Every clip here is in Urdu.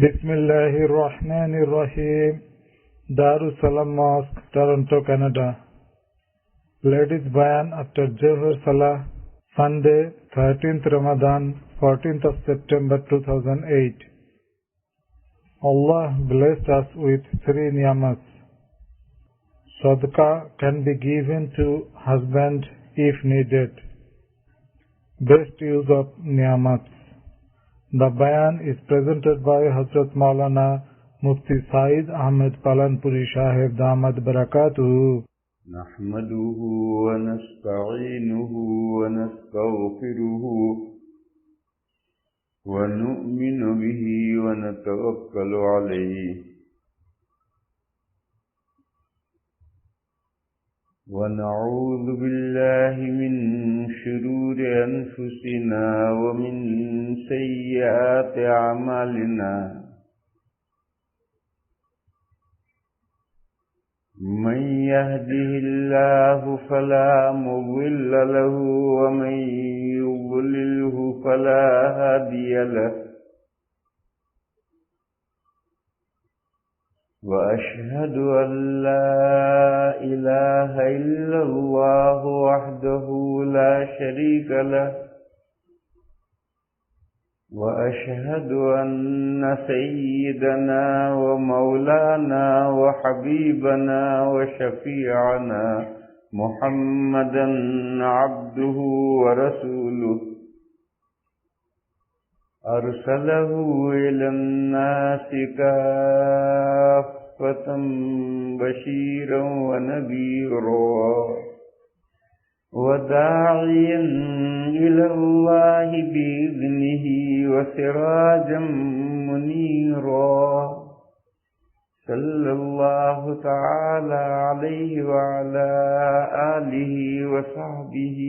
Bismillahirrahmanirrahim. Darussalam Mosque, Toronto, Canada. Ladies Bayan after Johar Salah, Sunday, 13th Ramadan, 14th of September 2008. Allah blessed us with three niyamas. Sadaqah can be given to husband if needed. Best use of niyamats. The bayan is presented by Hazrat Maulana Mufti Saeed Ahmed Palanpuri Sahib Damad Barakatuhu. نحمده ونستعينه ونستغفره ونؤمن به ونتوكل عليه ونعوذ بالله من شرور أنفسنا ومن سيئات أعمالنا من يهده الله فلا مضل له ومن يضلله فلا هادي له وأشهد أن لا إله إلا الله وحده لا شريك له وأشهد أن سيدنا ومولانا وحبيبنا وشفيعنا محمدا عبده ورسوله أرسله إلى الناس كافة بشيرا ونذيرا وداعيا إلى الله بإذنه وسراجا منيرا صلى الله تعالى عليه وعلى آله وصحبه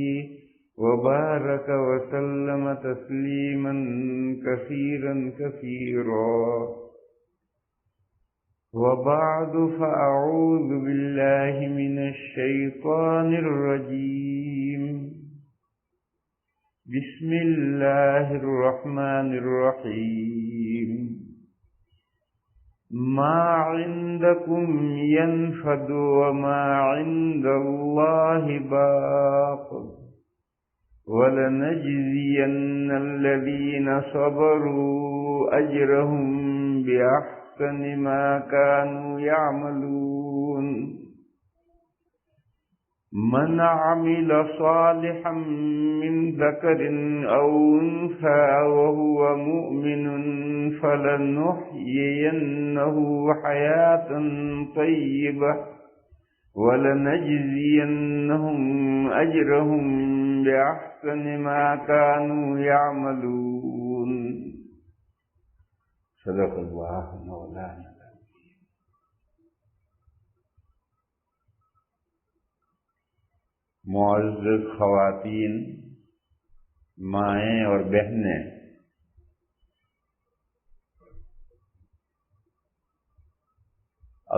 وبارك وسلم تسليما كثيرا كثيرا وبعد فأعوذ بالله من الشيطان الرجيم بسم الله الرحمن الرحيم ما عندكم ينفد وما عند الله باق ولنجزين الذين صبروا أجرهم بأحسن ما كانوا يعملون من عمل صالحا من ذكر أو أنثى وهو مؤمن فلنحيينه حياة طيبة ولنجزينهم أجرهم بأحسن ما كانوا يعملون صدق الله مولانا. معزز خواتین، مائیں اور بہنیں،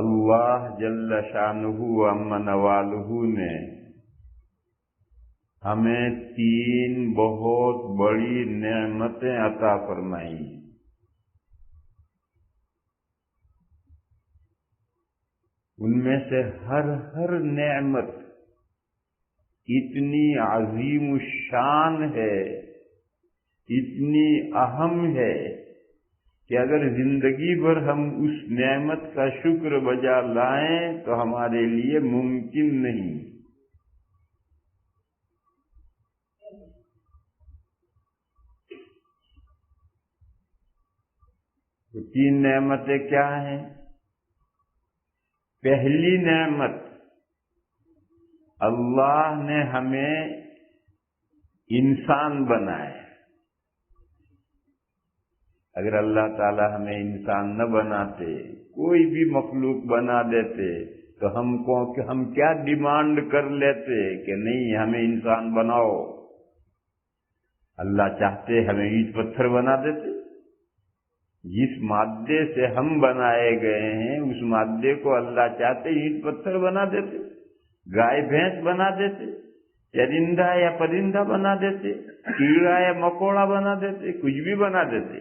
اللہ جل شانہ عم نوالہ نے ہمیں تین بہت بڑی نعمتیں عطا فرمائیں. ان میں سے ہر نعمت اتنی عظیم الشان ہے، اتنی اہم ہے کہ اگر زندگی بھر ہم اس نعمت کا شکر بجا لائیں تو ہمارے لیے ممکن نہیں. تو تین نعمتیں کیا ہیں؟ پہلی نعمت، اللہ نے ہمیں انسان بنایا. اگر اللہ تعالی ہمیں انسان نہ بناتے، کوئی بھی مخلوق بنا دیتے تو ہم کیا ڈیمانڈ کر لیتے کہ نہیں ہمیں انسان بناؤ. اللہ چاہتے ہمیں اینٹ پتھر بنا دیتے. جس مادے سے ہم بنائے گئے ہیں اس مادے کو اللہ چاہتے اینٹ پتھر بنا دیتے، گائے بھینس بنا دیتے، چرندہ یا پرندہ بنا دیتے، کیڑا یا مکوڑا بنا دیتے، کچھ بھی بنا دیتے.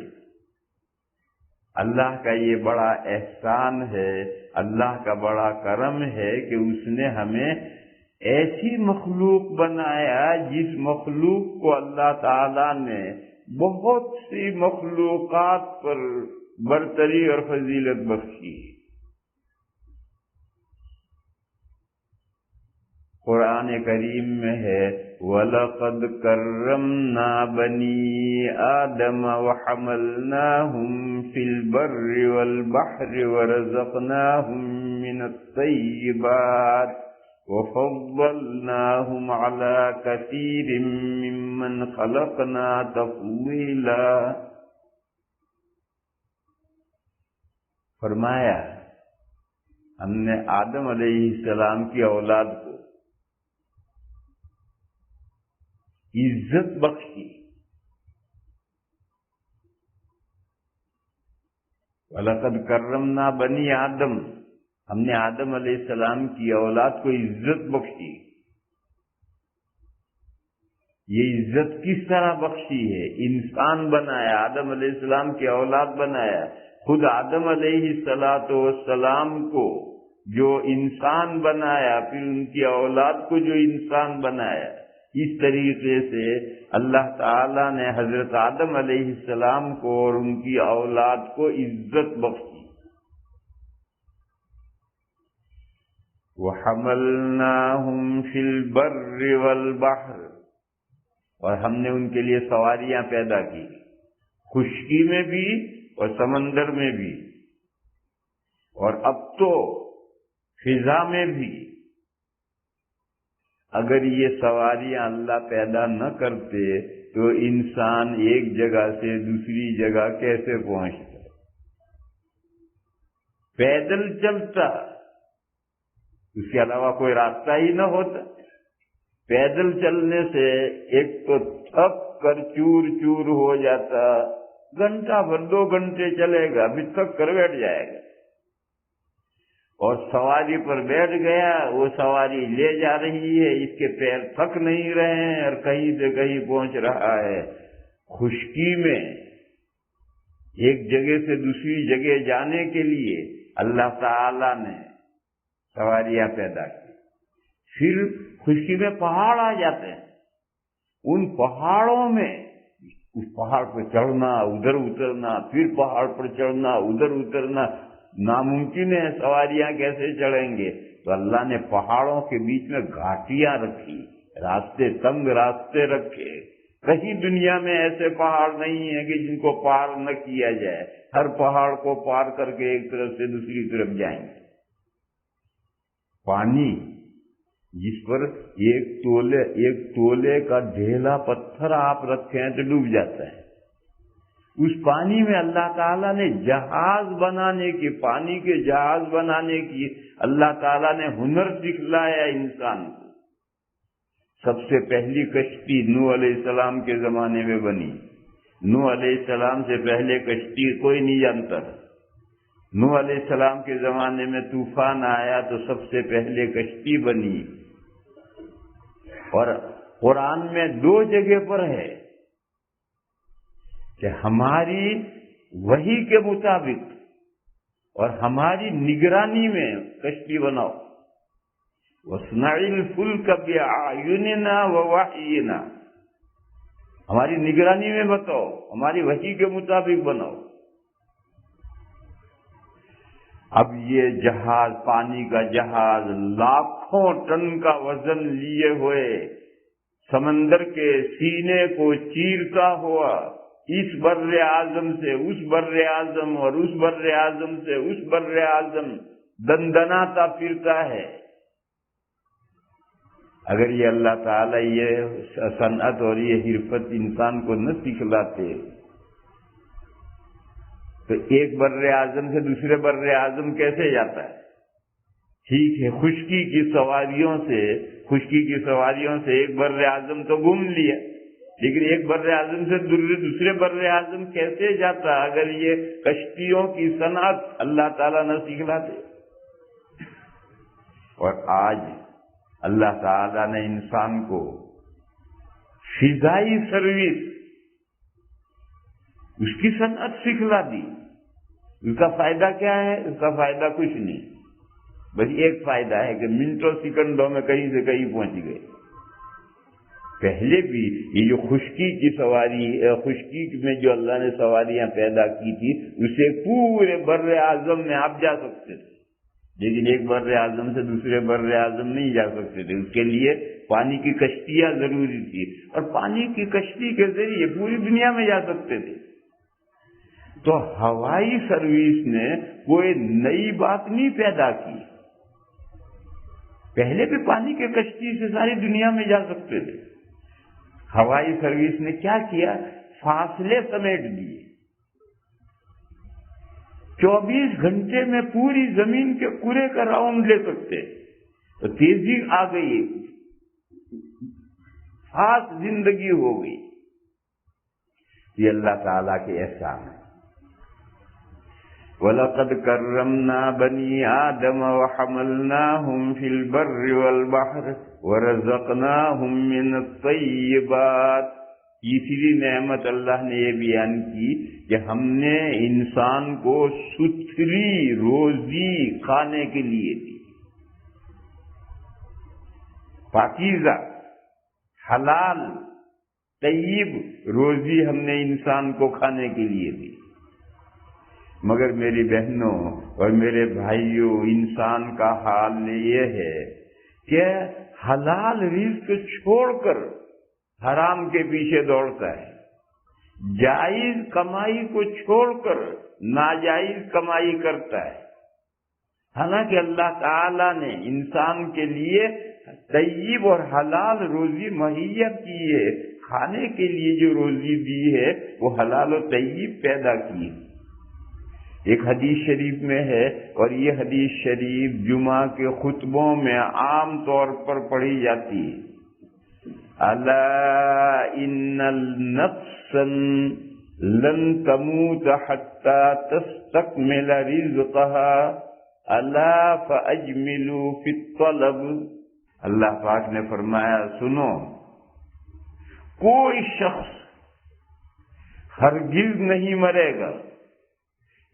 اللہ کا یہ بڑا احسان ہے، اللہ کا بڑا کرم ہے کہ اس نے ہمیں ایسی مخلوق بنایا جس مخلوق کو اللہ تعالیٰ نے بہت سی مخلوقات پر برتری اور فضیلت بخشی۔ قرآن کریم میں ہے وَلَقَدْ كَرَّمْنَا بَنِي آدَمَ وَحَمَلْنَاهُمْ فِي الْبَرِّ وَالْبَحْرِ وَرَزَقْنَاهُمْ مِنَ الطَّيِّبَاتِ وَفَضَّلْنَاهُمْ عَلَى كَثِيرٍ مِّمَّنْ خَلَقْنَا تَفْضِيلًا۔ فرمایا ہم نے آدم علیہ السلام کی اولاد کو عزت بخشی۔ وَلَقَدْ كَرَّمْنَا بَنِي آدم، ہم نے آدم علیہ السلام کی اولاد کو عزت بخشی۔ یہ عزت کس طرح بخشی ہے؟ انسان بنایا، آدم علیہ السلام کی اولاد بنایا، خود آدم علیہ السلام کو جو انسان بنایا، پھر ان کی اولاد کو جو انسان بنایا، اس طریقے سے اللہ تعالیٰ نے حضرت آدم علیہ السلام کو اور ان کی اولاد کو عزت بخشی۔ وَحَمَلْنَاهُمْ فِي الْبَرِّ وَالْبَحْرِ، اور ہم نے ان کے لیے سواریاں پیدا کی، خشکی میں بھی اور سمندر میں بھی، اور اب تو فضا میں بھی۔ اگر یہ سواریاں اللہ پیدا نہ کرتے تو انسان ایک جگہ سے دوسری جگہ کیسے پہنچتا؟ پیدل چلتا، اس کے علاوہ کوئی راستہ ہی نہ ہوتا۔ پیدل چلنے سے ایک تو تھک کر چور چور ہو جاتا، گھنٹہ بھر 2 گھنٹے چلے گا، ابھی تھک کر بیٹھ جائے گا، اور سواری پر بیٹھ گیا، وہ سواری لے جا رہی ہے، اس کے پیر تھک نہیں رہے ہیں اور کہیں سے کہیں پہنچ رہا ہے۔ خشکی میں ایک جگہ سے دوسری جگہ جانے کے لیے اللہ تعالی نے سواریاں پیدا کی۔ پھر خشکی میں پہاڑ آ جاتے ہیں، ان پہاڑوں میں اس پہاڑ پر چڑھنا، ادھر اترنا، پھر پہاڑ پر چڑھنا، ادھر اترنا ناممکن ہے، سواریاں کیسے چڑھیں گے؟ تو اللہ نے پہاڑوں کے بیچ میں گھاٹیاں رکھی، راستے تنگ راستے رکھے۔ کہیں دنیا میں ایسے پہاڑ نہیں ہیں کہ جن کو پار نہ کیا جائے، ہر پہاڑ کو پار کر کے ایک طرف سے دوسری طرف جائیں گے۔ پانی جس پر ایک تولے کا ڈھیلا پتھر آپ رکھیں تو ڈوب جاتا ہے، اس پانی میں اللہ تعالیٰ نے جہاز بنانے کی، پانی کے جہاز بنانے کی اللہ تعالیٰ نے ہنر سکھلایا انسان کو۔ سب سے پہلی کشتی نوح علیہ السلام کے زمانے میں بنی۔ نوح علیہ السلام سے پہلے کشتی کوئی نہیں جانتا تھا۔ نوح علیہ السلام کے زمانے میں طوفان آیا تو سب سے پہلے کشتی بنی۔ اور قرآن میں 2 جگہ پر ہے کہ ہماری وحی کے مطابق اور ہماری نگرانی میں کشتی بناؤ۔ وَاصْنَعِ الْفُلْكَ بِأَعْيُنِنَا وَوَحْيِنَا، ہماری نگرانی میں بتاؤ، ہماری وحی کے مطابق بناؤ۔ اب یہ جہاز، پانی کا جہاز، لاکھوں ٹن کا وزن لیے ہوئے سمندر کے سینے کو چیرتا ہوا اس بر اعظم سے اس بر اعظم اور اس بر اعظم سے اس بر اعظم دندناتا پھرتا ہے۔ اگر یہ اللہ تعالیٰ یہ صنعت اور یہ حرفت انسان کو نہ سکھلاتے تو ایک بر اعظم سے دوسرے بر اعظم کیسے جاتا ہے؟ ٹھیک ہے، خشکی کی سواریوں سے ایک بر اعظم تو گھوم لیا، لیکن ایک بر اعظم سے دوسرے بر اعظم کیسے جاتا اگر یہ کشتیوں کی صنعت اللہ تعالیٰ نہ سکھلاتے؟ اور آج اللہ تعالیٰ نے انسان کو فضائی سروس، اس کی صنعت سکھلا دی۔ اس کا فائدہ کیا ہے؟ اس کا فائدہ کچھ نہیں، بس ایک فائدہ ہے کہ منٹوں سیکنڈوں میں کہیں سے کہیں پہنچ گئے۔ پہلے بھی یہ جو خشکی کی سواری، خشکی میں جو اللہ نے سواریاں پیدا کی تھی، اسے پورے بر اعظم میں آپ جا سکتے تھے، لیکن ایک بر اعظم سے دوسرے بر اعظم نہیں جا سکتے تھے، اس کے لیے پانی کی کشتیاں ضروری تھی، اور پانی کی کشتی کے ذریعے پوری دنیا میں جا سکتے تھے۔ تو ہوائی سروس نے کوئی نئی بات نہیں پیدا کی، پہلے بھی پانی کی کشتی سے ساری دنیا میں جا سکتے تھے۔ ہوائی سروس نے کیا کیا؟ فاصلے سمیٹ دیے، 24 گھنٹے میں پوری زمین کے پورے کا راؤنڈ لے سکتے، تو تیزی آ گئی، خاص زندگی ہو گئی۔ یہ اللہ تعالیٰ کے احسان ہے۔ وَلَقَدْ كَرَّمْنَا بَنِي آدَمَ وَحَمَلْنَاهُمْ فِي الْبَرِّ وَالْبَحْرِ وَرَزَقْنَاهُمْ مِنَ الطَّيِّبَاتِ۔ تیسری نعمت اللہ نے یہ بیان کی کہ ہم نے انسان کو ستھری روزی کھانے کے لیے دی، پاکیزہ حلال طیب روزی ہم نے انسان کو کھانے کے لیے دی۔ مگر میری بہنوں اور میرے بھائیوں، انسان کا حال یہ ہے کہ حلال رزق چھوڑ کر حرام کے پیچھے دوڑتا ہے، جائز کمائی کو چھوڑ کر ناجائز کمائی کرتا ہے، حالانکہ اللہ تعالی نے انسان کے لیے طیب اور حلال روزی مہیا کی ہے، کھانے کے لیے جو روزی دی ہے وہ حلال و طیب پیدا کی ہے۔ ایک حدیث شریف میں ہے، اور یہ حدیث شریف جمعہ کے خطبوں میں عام طور پر پڑھی جاتی ہے، الا ان النفسا لن تموت حتى تستكمل رزقها الا فاجملوا في الطلب۔ اللہ پاک نے فرمایا، سنو، کوئی شخص ہرگز نہیں مرے گا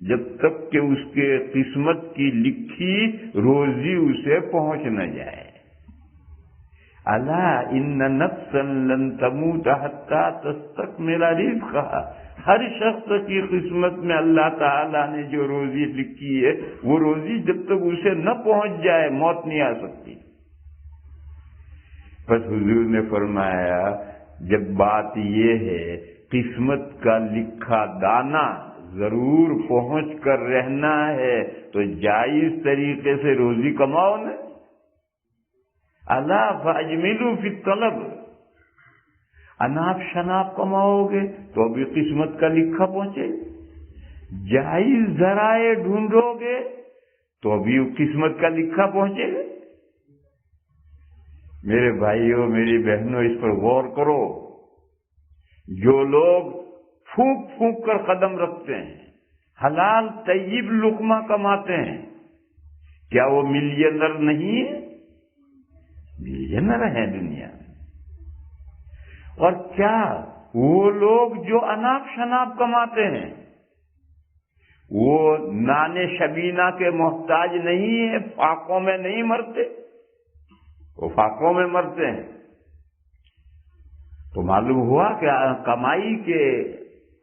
جب تک کہ اس کے قسمت کی لکھی روزی اسے پہنچ نہ جائے۔ الا ان نفسا لن تموت حتى تستكمل رزقها، ہر شخص کی قسمت میں اللہ تعالیٰ نے جو روزی لکھی ہے وہ روزی جب تک اسے نہ پہنچ جائے موت نہیں آ سکتی۔ بس حضور نے فرمایا، جب بات یہ ہے قسمت کا لکھا دانا ضرور پہنچ کر رہنا ہے تو جائز طریقے سے روزی کماؤ نا۔ الا فاجملوا فی الطلب، اناپ شناپ کماؤ گے تو ابھی قسمت کا لکھا پہنچے، جائز ذرائع ڈھونڈو گے تو ابھی قسمت کا لکھا پہنچے گا۔ میرے بھائیوں، میری بہنوں، اس پر غور کرو۔ جو لوگ پھونک پھونک کر قدم رکھتے ہیں، حلال طیب لقمہ کماتے ہیں، کیا وہ ملینر نہیں ہے؟ ملینر ہیں دنیا میں۔ اور کیا وہ لوگ جو اناپ شناپ کماتے ہیں وہ نان شبینہ کے محتاج نہیں ہیں، فاقوں میں نہیں مرتے؟ وہ فاقوں میں مرتے ہیں۔ تو معلوم ہوا کہ کمائی کے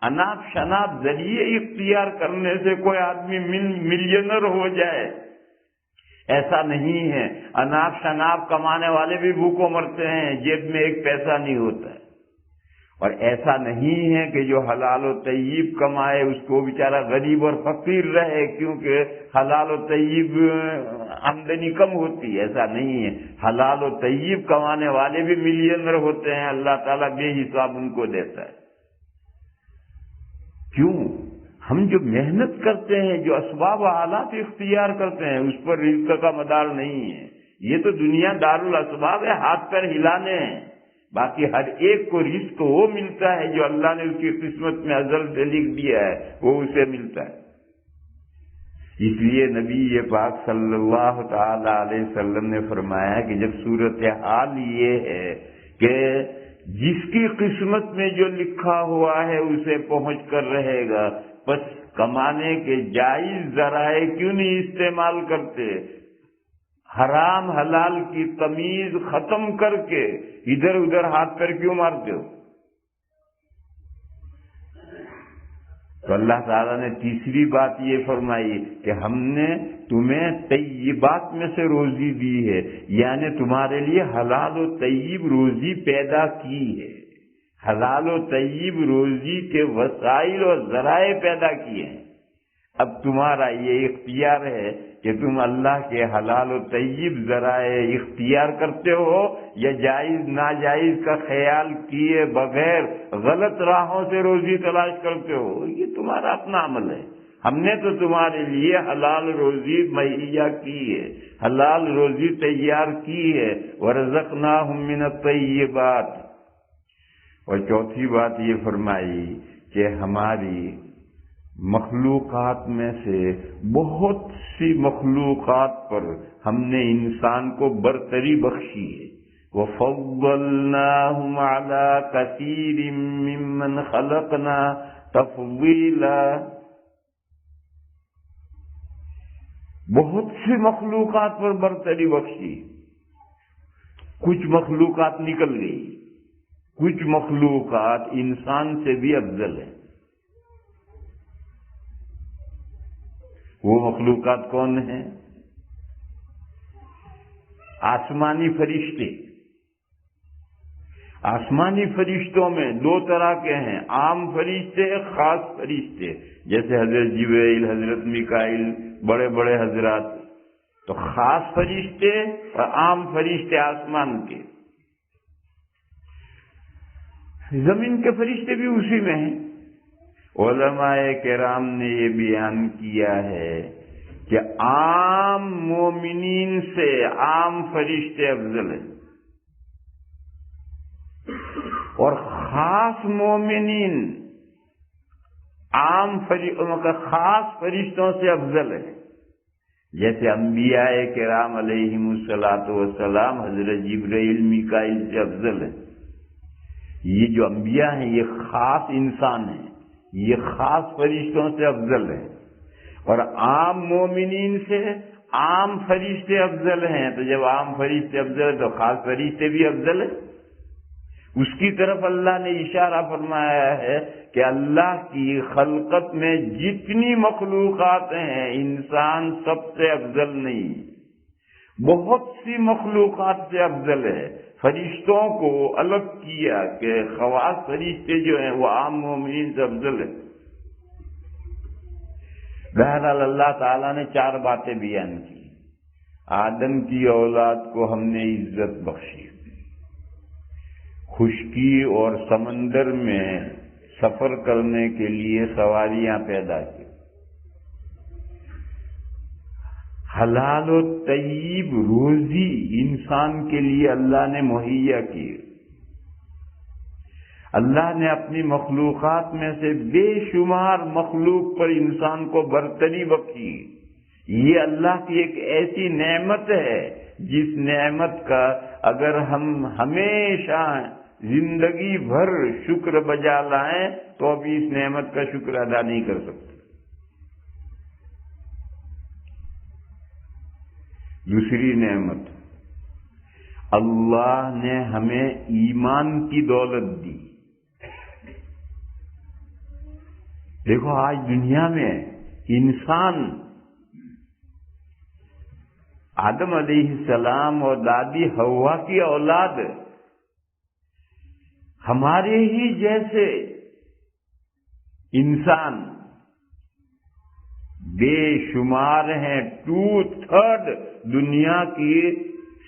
اناپ شناپ ذریعے اختیار کرنے سے کوئی آدمی ملینر ہو جائے، ایسا نہیں ہے۔ اناپ شناپ کمانے والے بھی بھوکوں مرتے ہیں، جیب میں ایک پیسہ نہیں ہوتا ہے۔ اور ایسا نہیں ہے کہ جو حلال و طیب کمائے اس کو بیچارہ غریب اور فقیر رہے کیونکہ حلال و طیب آمدنی کم ہوتی ہے، ایسا نہیں ہے۔ حلال و طیب کمانے والے بھی ملینر ہوتے ہیں، اللہ تعالیٰ بے حساب ان کو دیتا ہے۔ کیوں؟ ہم جو محنت کرتے ہیں، جو اسباب و آلات اختیار کرتے ہیں، اس پر رزق کا مدار نہیں ہے۔ یہ تو دنیا دارالاسباب ہے، ہاتھ پیر ہلانے ہیں، باقی ہر ایک کو رزق وہ ملتا ہے جو اللہ نے اس کی قسمت میں ازل سے لکھ دیا ہے، وہ اسے ملتا ہے۔ اس لیے نبی پاک صلی اللہ تعالی علیہ وسلم نے فرمایا کہ جب صورتحال یہ ہے کہ جس کی قسمت میں جو لکھا ہوا ہے اسے پہنچ کر رہے گا، بس کمانے کے جائز ذرائع کیوں نہیں استعمال کرتے؟ حرام حلال کی تمیز ختم کر کے ادھر ادھر ہاتھ پیر کیوں مارتے ہو؟ تو اللہ تعالیٰ نے تیسری بات یہ فرمائی کہ ہم نے تمہیں طیبات میں سے روزی دی ہے، یعنی تمہارے لیے حلال و طیب روزی پیدا کی ہے، حلال و طیب روزی کے وسائل اور ذرائع پیدا کیے ہیں۔ اب تمہارا یہ اختیار ہے کہ تم اللہ کے حلال و طیب ذرائع اختیار کرتے ہو یا جائز ناجائز کا خیال کیے بغیر غلط راہوں سے روزی تلاش کرتے ہو، یہ تمہارا اپنا عمل ہے۔ ہم نے تو تمہارے لیے حلال روزی مہیا کی ہے، حلال روزی تیار کی ہے، وَرَزَقْنَاهُم مِّنَ الطَّيِّبَاتِ۔ اور چوتھی بات یہ فرمائی کہ ہماری مخلوقات میں سے بہت سی مخلوقات پر ہم نے انسان کو برتری بخشی ہے، وَفَضَّلْنَاهُمْ عَلَى كَثِيرٍ مِّمَّنْ خَلَقْنَا تَفْضِيلًا۔ بہت سی مخلوقات پر برتری بخشی، کچھ مخلوقات نکل گئی، کچھ مخلوقات انسان سے بھی افضل ہیں۔ وہ مخلوقات کون ہیں؟ آسمانی فرشتے۔ آسمانی فرشتوں میں دو طرح کے ہیں، عام فرشتے، خاص فرشتے، جیسے حضرت جبرائیل، حضرت میکائیل، بڑے بڑے حضرات۔ تو خاص فرشتے اور عام فرشتے آسمان کے۔ زمین کے فرشتے بھی اسی میں ہیں۔ علماء کرام نے یہ بیان کیا ہے کہ عام مومنین سے عام فرشتے افضل ہیں، اور خاص مومنین خاص فرشتوں سے افضل ہیں۔ جیسے انبیاء کرام علیہم الصلاۃ والسلام حضرت جبرائیل میکائیل سے افضل ہیں۔ یہ جو انبیاء ہیں یہ خاص انسان ہیں، یہ خاص فرشتوں سے افضل ہیں، اور عام مومنین سے عام فرشتے افضل ہیں۔ تو جب عام فرشتے افضل ہیں تو خاص فرشتے بھی افضل ہیں۔ اس کی طرف اللہ نے اشارہ فرمایا ہے کہ اللہ کی خلقت میں جتنی مخلوقات ہیں انسان سب سے افضل نہیں، بہت سی مخلوقات سے افضل ہے۔ فرشتوں کو الگ کیا کہ خواص فرشتے جو ہیں وہ عام مومنین سے افضل ہیں۔ بہرحال اللہ تعالیٰ نے چار باتیں بیان کی۔ آدم کی اولاد کو ہم نے عزت بخشی، خشکی اور سمندر میں سفر کرنے کے لیے سواریاں پیدا کی، حلال و طیب روزی انسان کے لیے اللہ نے مہیا کی۔ اللہ نے اپنی مخلوقات میں سے بے شمار مخلوق پر انسان کو برتری بخشی۔ یہ اللہ کی ایک ایسی نعمت ہے جس نعمت کا اگر ہم ہمیشہ زندگی بھر شکر بجا لائیں تو ابھی اس نعمت کا شکر ادا نہیں کر سکتے۔ دوسری نعمت، اللہ نے ہمیں ایمان کی دولت دی۔ دیکھو آج دنیا میں انسان آدم علیہ السلام اور دادی حوا کی اولاد ہمارے ہی جیسے انسان بے شمار ہیں۔ 2/3 دنیا کی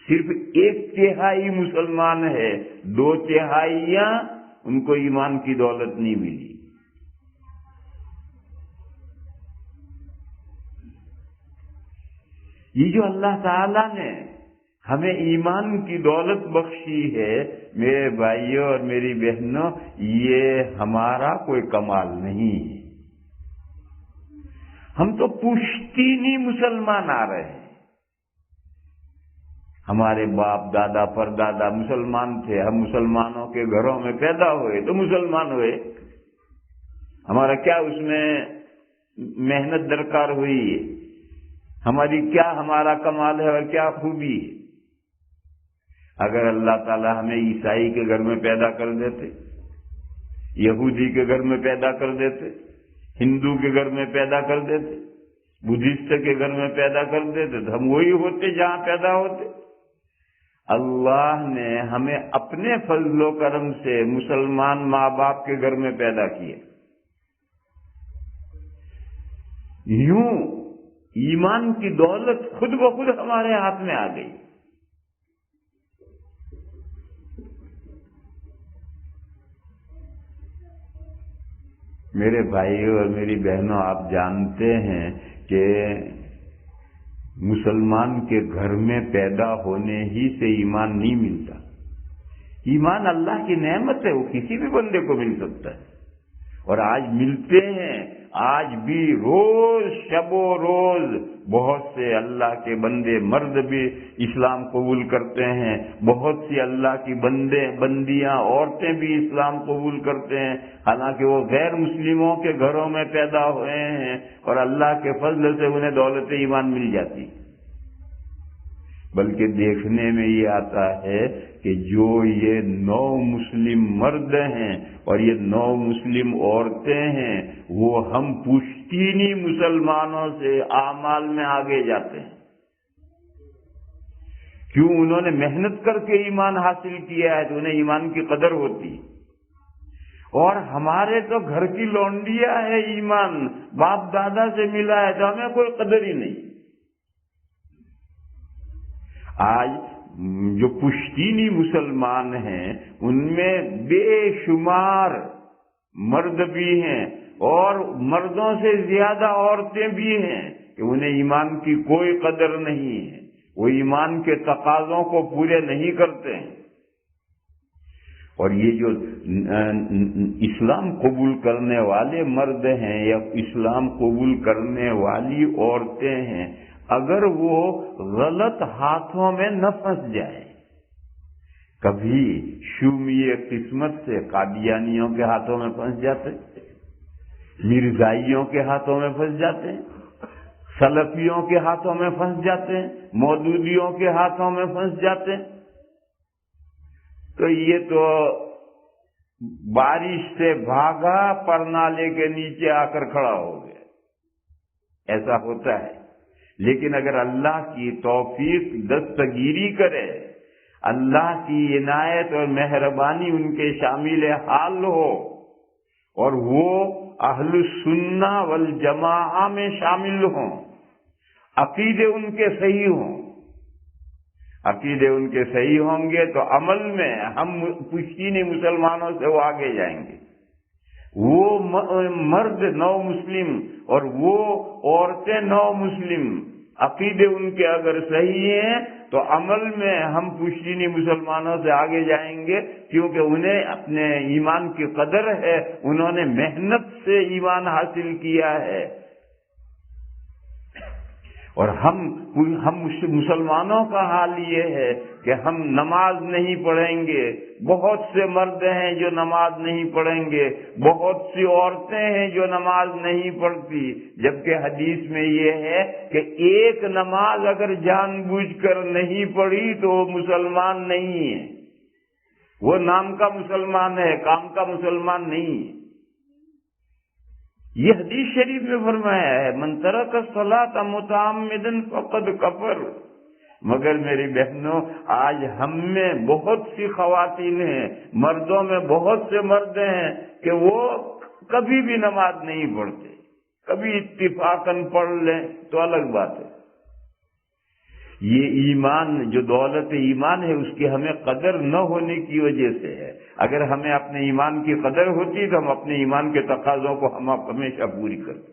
صرف 1/3 مسلمان ہے، 2/3 ان کو ایمان کی دولت نہیں ملی۔ یہ جو اللہ تعالیٰ نے ہمیں ایمان کی دولت بخشی ہے میرے بھائیوں اور میری بہنوں، یہ ہمارا کوئی کمال نہیں ہے۔ ہم تو پشتینی مسلمان آ رہے ہیں۔ ہمارے باپ دادا پردادا مسلمان تھے، ہم مسلمانوں کے گھروں میں پیدا ہوئے تو مسلمان ہوئے۔ ہمارا کیا اس میں محنت درکار ہوئی ہے، ہماری کیا ہمارا کمال ہے اور کیا خوبی ہے۔ اگر اللہ تعالی ہمیں عیسائی کے گھر میں پیدا کر دیتے، یہودی کے گھر میں پیدا کر دیتے، ہندو کے گھر میں پیدا کر دیتے، بدھسٹ کے گھر میں پیدا کر دیتے، تو ہم وہی ہوتے جہاں پیدا ہوتے۔ اللہ نے ہمیں اپنے فضل و کرم سے مسلمان ماں باپ کے گھر میں پیدا کیا۔ یوں ایمان کی دولت خود بخود ہمارے ہاتھ میں آ گئی۔ میرے بھائیوں اور میری بہنوں، آپ جانتے ہیں کہ مسلمان کے گھر میں پیدا ہونے ہی سے ایمان نہیں ملتا۔ ایمان اللہ کی نعمت ہے، وہ کسی بھی بندے کو مل سکتا ہے، اور آج ملتے ہیں۔ آج بھی روز شب و روز بہت سے اللہ کے بندے مرد بھی اسلام قبول کرتے ہیں، بہت سی اللہ کی بندیاں عورتیں بھی اسلام قبول کرتے ہیں، حالانکہ وہ غیر مسلموں کے گھروں میں پیدا ہوئے ہیں، اور اللہ کے فضل سے انہیں دولت ایمان مل جاتی۔ بلکہ دیکھنے میں یہ آتا ہے کہ جو یہ 9 مسلم مرد ہیں اور یہ 9 مسلم عورتیں ہیں، وہ ہم پشتینی مسلمانوں سے اعمال میں آگے جاتے ہیں۔ کیوں؟ انہوں نے محنت کر کے ایمان حاصل کیا ہے تو انہیں ایمان کی قدر ہوتی، اور ہمارے تو گھر کی لونڈیاں ہے، ایمان باپ دادا سے ملا ہے تو ہمیں کوئی قدر ہی نہیں۔ آج جو پشتینی مسلمان ہیں ان میں بے شمار مرد بھی ہیں اور مردوں سے زیادہ عورتیں بھی ہیں کہ انہیں ایمان کی کوئی قدر نہیں ہے، وہ ایمان کے تقاضوں کو پورے نہیں کرتے ہیں۔ اور یہ جو اسلام قبول کرنے والے مرد ہیں یا اسلام قبول کرنے والی عورتیں ہیں، اگر وہ غلط ہاتھوں میں نہ پھنس جائے، کبھی شومی قسمت سے قادیانیوں کے ہاتھوں میں پھنس جاتے، مرزائیوں کے ہاتھوں میں پھنس جاتے ہیں، سلفیوں کے ہاتھوں میں پھنس جاتے ہیں، مودودیوں کے ہاتھوں میں پھنس جاتے ہیں، تو یہ تو بارش سے بھاگا پر نالے کے نیچے آ کر کھڑا ہو گیا، ایسا ہوتا ہے۔ لیکن اگر اللہ کی توفیق دستگیری کرے، اللہ کی عنایت اور مہربانی ان کے شامل حال ہو، اور وہ اہل السنہ والجماعہ میں شامل ہوں، عقیدے ان کے صحیح ہوں، عقیدے ان کے صحیح ہوں گے تو عمل میں ہم پشتینی مسلمانوں سے وہ آگے جائیں گے۔ وہ مرد 9 مسلم اور وہ عورتیں 9 مسلم، عقیدے ان کے اگر صحیح ہیں تو عمل میں ہم پشتینی مسلمانوں سے آگے جائیں گے، کیونکہ انہیں اپنے ایمان کی قدر ہے، انہوں نے محنت سے ایمان حاصل کیا ہے۔ اور ہم مسلمانوں کا حال یہ ہے کہ ہم نماز نہیں پڑھیں گے، بہت سے مرد ہیں جو نماز نہیں پڑھیں گے، بہت سی عورتیں ہیں جو نماز نہیں پڑھتی، جبکہ حدیث میں یہ ہے کہ ایک نماز اگر جان بوجھ کر نہیں پڑھی تو وہ مسلمان نہیں ہے، وہ نام کا مسلمان ہے، کام کا مسلمان نہیں ہے۔ یہ حدیث شریف میں فرمایا ہے من ترک الصلاۃ متعمدا فقد کفر۔ مگر میری بہنوں، آج ہم میں بہت سی خواتین ہیں، مردوں میں بہت سے مرد ہیں کہ وہ کبھی بھی نماز نہیں پڑھتے، کبھی اتفاقاً پڑھ لیں تو الگ بات ہے۔ یہ ایمان، جو دولت ایمان ہے، اس کی ہمیں قدر نہ ہونے کی وجہ سے ہے۔ اگر ہمیں اپنے ایمان کی قدر ہوتی تو ہم اپنے ایمان کے تقاضوں کو ہم ہمیشہ پوری کرتے۔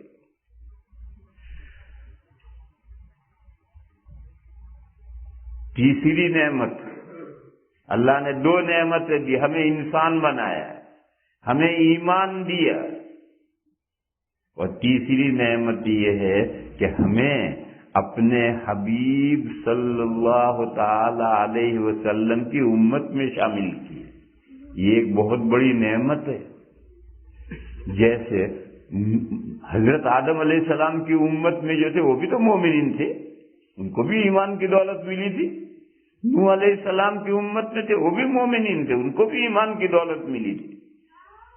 تیسری نعمت، اللہ نے 2 نعمتیں دی، ہمیں انسان بنایا، ہمیں ایمان دیا، اور تیسری نعمت یہ ہے کہ ہمیں اپنے حبیب صلی اللہ تعالی علیہ وسلم کی امت میں شامل کی۔ یہ ایک بہت بڑی نعمت ہے۔ جیسے حضرت آدم علیہ السلام کی امت میں جو تھے وہ بھی تو مومنین تھے، ان کو بھی ایمان کی دولت ملی تھی۔ نوح علیہ السلام کی امت میں تھے، وہ بھی مومنین تھے، ان کو بھی ایمان کی دولت ملی تھی۔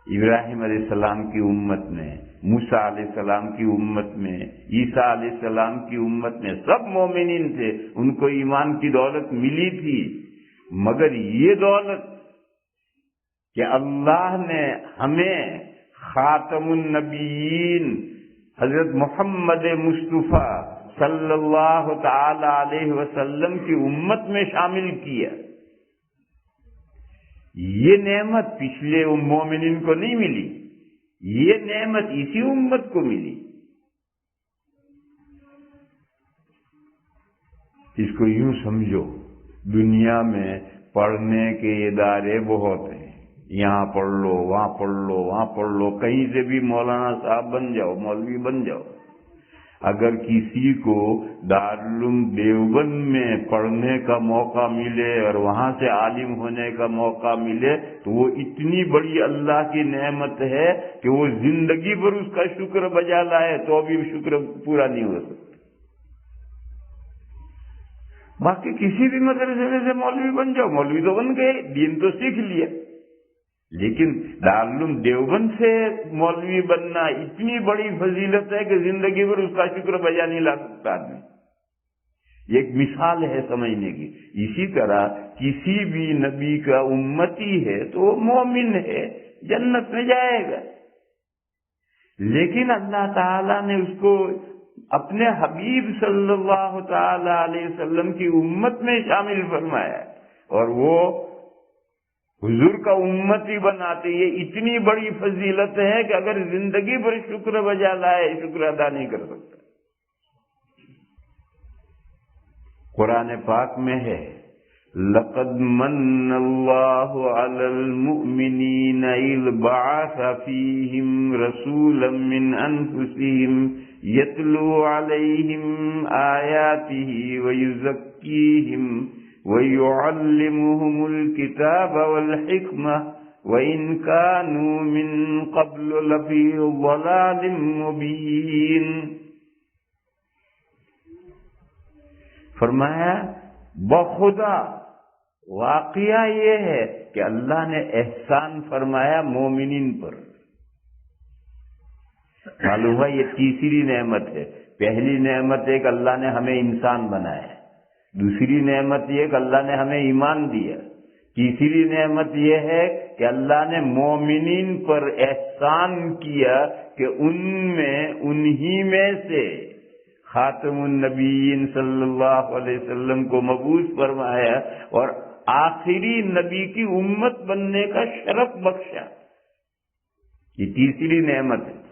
ابراہیم علیہ السلام کی امت میں، موسیٰ علیہ السلام کی امت میں، عیسیٰ علیہ السلام کی امت میں سب مومنین تھے، ان کو ایمان کی دولت ملی تھی۔ مگر یہ دولت کہ اللہ نے ہمیں خاتم النبیین حضرت محمد مصطفیٰ صلی اللہ تعالی علیہ وسلم کی امت میں شامل کیا، یہ نعمت پچھلے مومنین کو نہیں ملی، یہ نعمت اسی امت کو ملی۔ اس کو یوں سمجھو، دنیا میں پڑھنے کے ادارے بہت ہیں، یہاں پڑھ لو، وہاں پڑھ لو، وہاں پڑھ لو، کہیں سے بھی مولانا صاحب بن جاؤ، مولوی بن جاؤ۔ اگر کسی کو دارالعلوم دیوبند میں پڑھنے کا موقع ملے اور وہاں سے عالم ہونے کا موقع ملے تو وہ اتنی بڑی اللہ کی نعمت ہے کہ وہ زندگی بھر اس کا شکر بجا لائے تو بھی شکر پورا نہیں ہو سکتا۔ باقی کسی بھی مدرسے سے مولوی بن جاؤ، مولوی تو بن گئے، دین تو سیکھ لیا، لیکن دارالعلوم دیوبند سے مولوی بننا اتنی بڑی فضیلت ہے کہ زندگی بھر اس کا شکر بجا نہیں لا سکتا آدمی۔ یہ ایک مثال ہے سمجھنے کی۔ اسی طرح کسی بھی نبی کا امتی ہے تو وہ مومن ہے، جنت میں جائے گا، لیکن اللہ تعالیٰ نے اس کو اپنے حبیب صلی اللہ تعالی علیہ وسلم کی امت میں شامل فرمایا، اور وہ حضور کا امتی بناتے، یہ اتنی بڑی فضیلت ہے کہ اگر زندگی بھر شکر بجا لائے شکر ادا نہیں کر سکتا۔ قرآن پاک میں ہے لَقَدْ مَنَّ اللَّهُ عَلَى الْمُؤْمِنِينَ إِذْ بَعَثَ فِيهِمْ رَسُولًا مِّنْ أَنفُسِهِمْ يَتْلُو عَلَيْهِمْ آيَاتِهِ وَيُزَكِّيهِمْ وَيُعَلِّمُهُمُ الْكِتَابَ وَالْحِكْمَةَ وَإِنْ كَانُوا مِنْ قَبْلُ لَفِي ضَلَالٍ مُبِينٍ۔ فرمایا بخدا واقعہ یہ ہے کہ اللہ نے احسان فرمایا مومنین پر۔ معلوم ہے یہ تیسری نعمت ہے۔ پہلی نعمت ایک اللہ نے ہمیں انسان بنایا، دوسری نعمت یہ کہ اللہ نے ہمیں ایمان دیا، تیسری نعمت یہ ہے کہ اللہ نے مومنین پر احسان کیا کہ انہی میں سے خاتم النبیین صلی اللہ علیہ وسلم کو مبعوث فرمایا اور آخری نبی کی امت بننے کا شرف بخشا۔ یہ تیسری نعمت ہے۔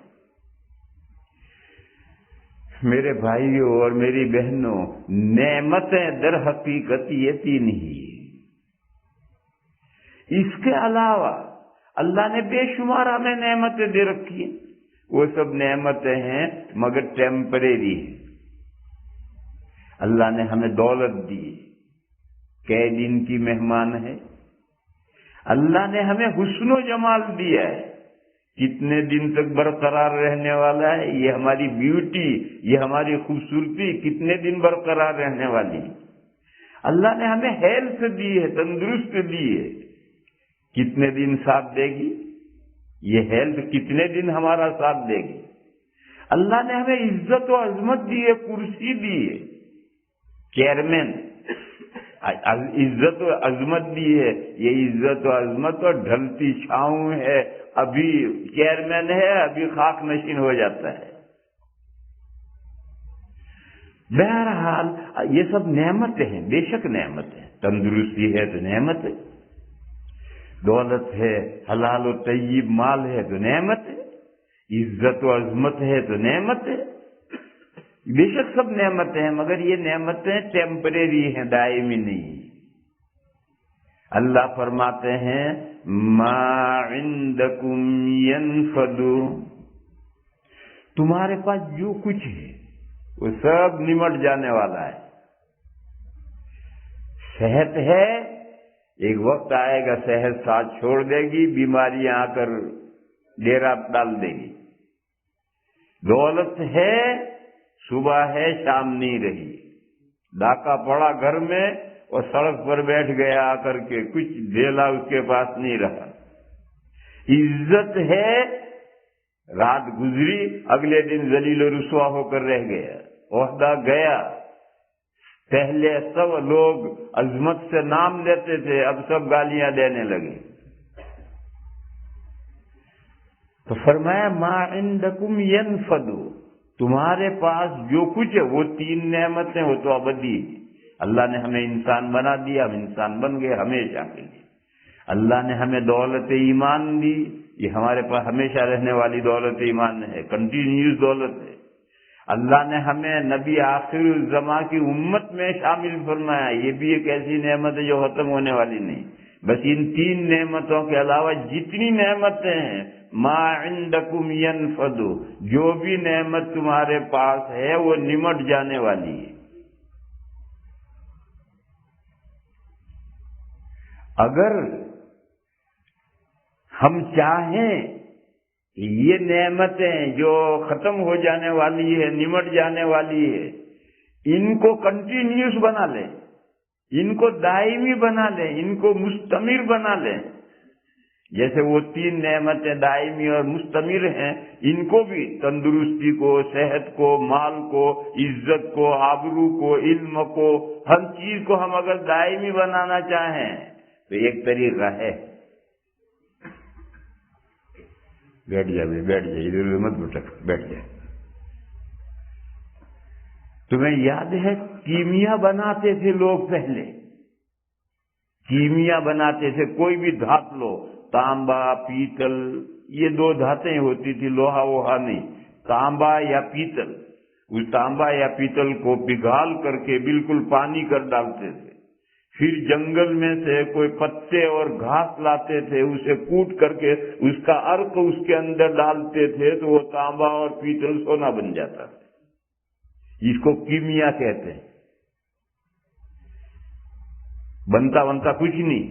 میرے بھائیوں اور میری بہنوں، نعمتیں در حقیقت یہ تین ہی، اس کے علاوہ اللہ نے بے شمار ہمیں نعمتیں دے رکھی ہیں، وہ سب نعمتیں ہیں مگر ٹیمپریری ہیں۔ اللہ نے ہمیں دولت دی، کئی دن کی مہمان ہے۔ اللہ نے ہمیں حسن و جمال دیا ہے، کتنے دن تک برقرار رہنے والا ہے، یہ ہماری بیوٹی، یہ ہماری خوبصورتی کتنے دن برقرار رہنے والی ہے۔ اللہ نے ہمیں ہیلتھ دی ہے، تندرست دی ہے، کتنے دن ساتھ دے گی، یہ ہیلتھ کتنے دن ہمارا ساتھ دے گی۔ اللہ نے ہمیں عزت و عظمت دی ہے، کرسی دی ہے، چیئرمین، عزت و عظمت دی ہے، یہ عزت و عظمت اور ڈھلتی چھاؤں ہے، ابھی چیئرمین ہے ابھی خاک نشین ہو جاتا ہے۔ بہرحال یہ سب نعمتیں ہیں، بے شک نعمت ہے۔ تندرستی ہے تو نعمت ہے، دولت ہے، حلال و طیب مال ہے تو نعمت ہے، عزت و عظمت ہے تو نعمت ہے، بے شک سب نعمتیں ہیں، مگر یہ نعمتیں ٹیمپریری ہیں، دائمی نہیں۔ اللہ فرماتے ہیں ما عندکم ینفد، تمہارے پاس جو کچھ ہے وہ سب نمٹ جانے والا ہے۔ صحت ہے، ایک وقت آئے گا صحت ساتھ چھوڑ دے گی، بیماریاں آ کر ڈیرا ڈال دے گی۔ دولت ہے، صبح ہے شام نہیں رہی، ڈاکہ پڑا گھر میں اور سڑک پر بیٹھ گیا آ کر کے، کچھ ڈھیلا اس کے پاس نہیں رہا۔ عزت ہے، رات گزری، اگلے دن ذلیل و رسوا ہو کر رہ گیا، عہدہ گیا۔ پہلے سب لوگ عظمت سے نام لیتے تھے، اب سب گالیاں دینے لگے۔ تو فرمایا ما عندکم ینفد، تمہارے پاس جو کچھ ہے وہ 3 نعمتیں، وہ تو ابدی ہے۔ اللہ نے ہمیں انسان بنا دیا، ہم انسان بن گئے ہمیشہ کے لیے۔ اللہ نے ہمیں دولت ایمان دی، یہ ہمارے پاس ہمیشہ رہنے والی دولت ایمان ہے، کنٹینیوس دولت ہے۔ اللہ نے ہمیں نبی آخر الزمان کی امت میں شامل فرمایا، یہ بھی ایک ایسی نعمت ہے جو ختم ہونے والی نہیں۔ بس ان 3 نعمتوں کے علاوہ جتنی نعمتیں ہیں، ما عندکم ینفد، جو بھی نعمت تمہارے پاس ہے وہ نمٹ جانے والی ہے۔ اگر ہم چاہیں یہ نعمتیں جو ختم ہو جانے والی ہے، نمٹ جانے والی ہے، ان کو کنٹینیوس بنا لیں، ان کو دائمی بنا لیں، ان کو مستمر بنا لیں، جیسے وہ 3 نعمتیں دائمی اور مستمر ہیں، ان کو بھی، تندرستی کو، صحت کو، مال کو، عزت کو، آبرو کو، علم کو، ہر چیز کو ہم اگر دائمی بنانا چاہیں تو ایک طریقہ ہے۔ بیٹھ جائے، ادھر ادھر مت بھٹک، بیٹھ جائے۔ تمہیں یاد ہے کیمیا بناتے تھے لوگ پہلے، کیمیا بناتے تھے، کوئی بھی دھات لو، تانبا، پیتل، یہ 2 دھاتیں ہوتی تھی، لوہا ووہا نہیں، تانبا یا پیتل۔ اس تانبا یا پیتل کو پگھال کر کے بالکل پانی کر ڈالتے تھے، پھر جنگل میں سے کوئی پتے اور گھاس لاتے تھے، اسے کوٹ کر کے اس کا عرق اس کے اندر ڈالتے تھے تو وہ تانبا اور پیتل سونا بن جاتا تھا۔ اس کو کیمیا کہتے ہیں۔ بنتا کچھ نہیں،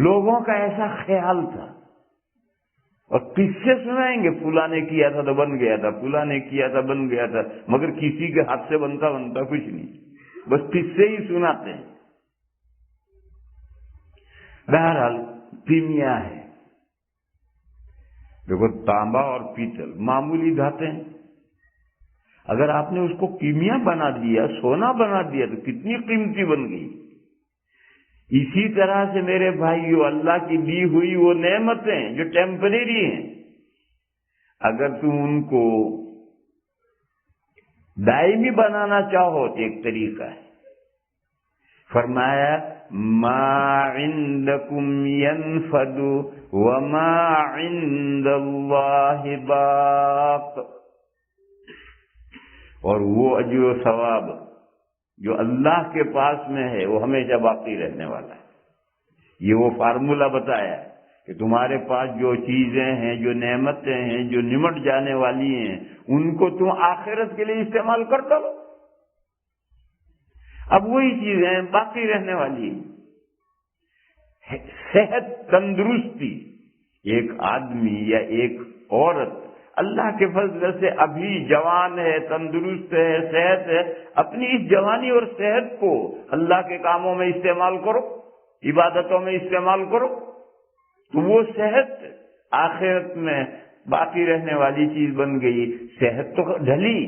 لوگوں کا ایسا خیال تھا، اور قصے سنائیں گے، فلاں نے کیا تھا تو بن گیا تھا، فلاں نے کیا تھا بن گیا تھا، مگر کسی کے ہاتھ سے بنتا کچھ نہیں، بس قصے ہی سناتے ہیں۔ بہرحال کیمیا ہے۔ دیکھو تانبا اور پیتل معمولی دھاتیں، اگر آپ نے اس کو کیمیا بنا دیا، سونا بنا دیا تو کتنی قیمتی بن گئی۔ اسی طرح سے میرے بھائیو، اللہ کی دی ہوئی وہ نعمتیں جو ٹیمپریری ہیں، اگر تم ان کو دائمی بنانا چاہو تو ایک طریقہ ہے۔ فرمایا ما عندکم ینفد وما عند اللہ باق، اور وہ اجر و ثواب جو اللہ کے پاس میں ہے وہ ہمیشہ باقی رہنے والا ہے۔ یہ وہ فارمولہ بتایا کہ تمہارے پاس جو چیزیں ہیں، جو نعمتیں ہیں، جو نمٹ جانے والی ہیں، ان کو تم آخرت کے لیے استعمال کر دو، اب وہی چیزیں باقی رہنے والی ہیں۔ صحت، تندرستی، ایک آدمی یا ایک عورت اللہ کے فضل سے ابھی جوان ہے، تندرست ہے، صحت ہے، اپنی اس جوانی اور صحت کو اللہ کے کاموں میں استعمال کرو، عبادتوں میں استعمال کرو، تو وہ صحت آخرت میں باقی رہنے والی چیز بن گئی۔ صحت تو ڈھلی،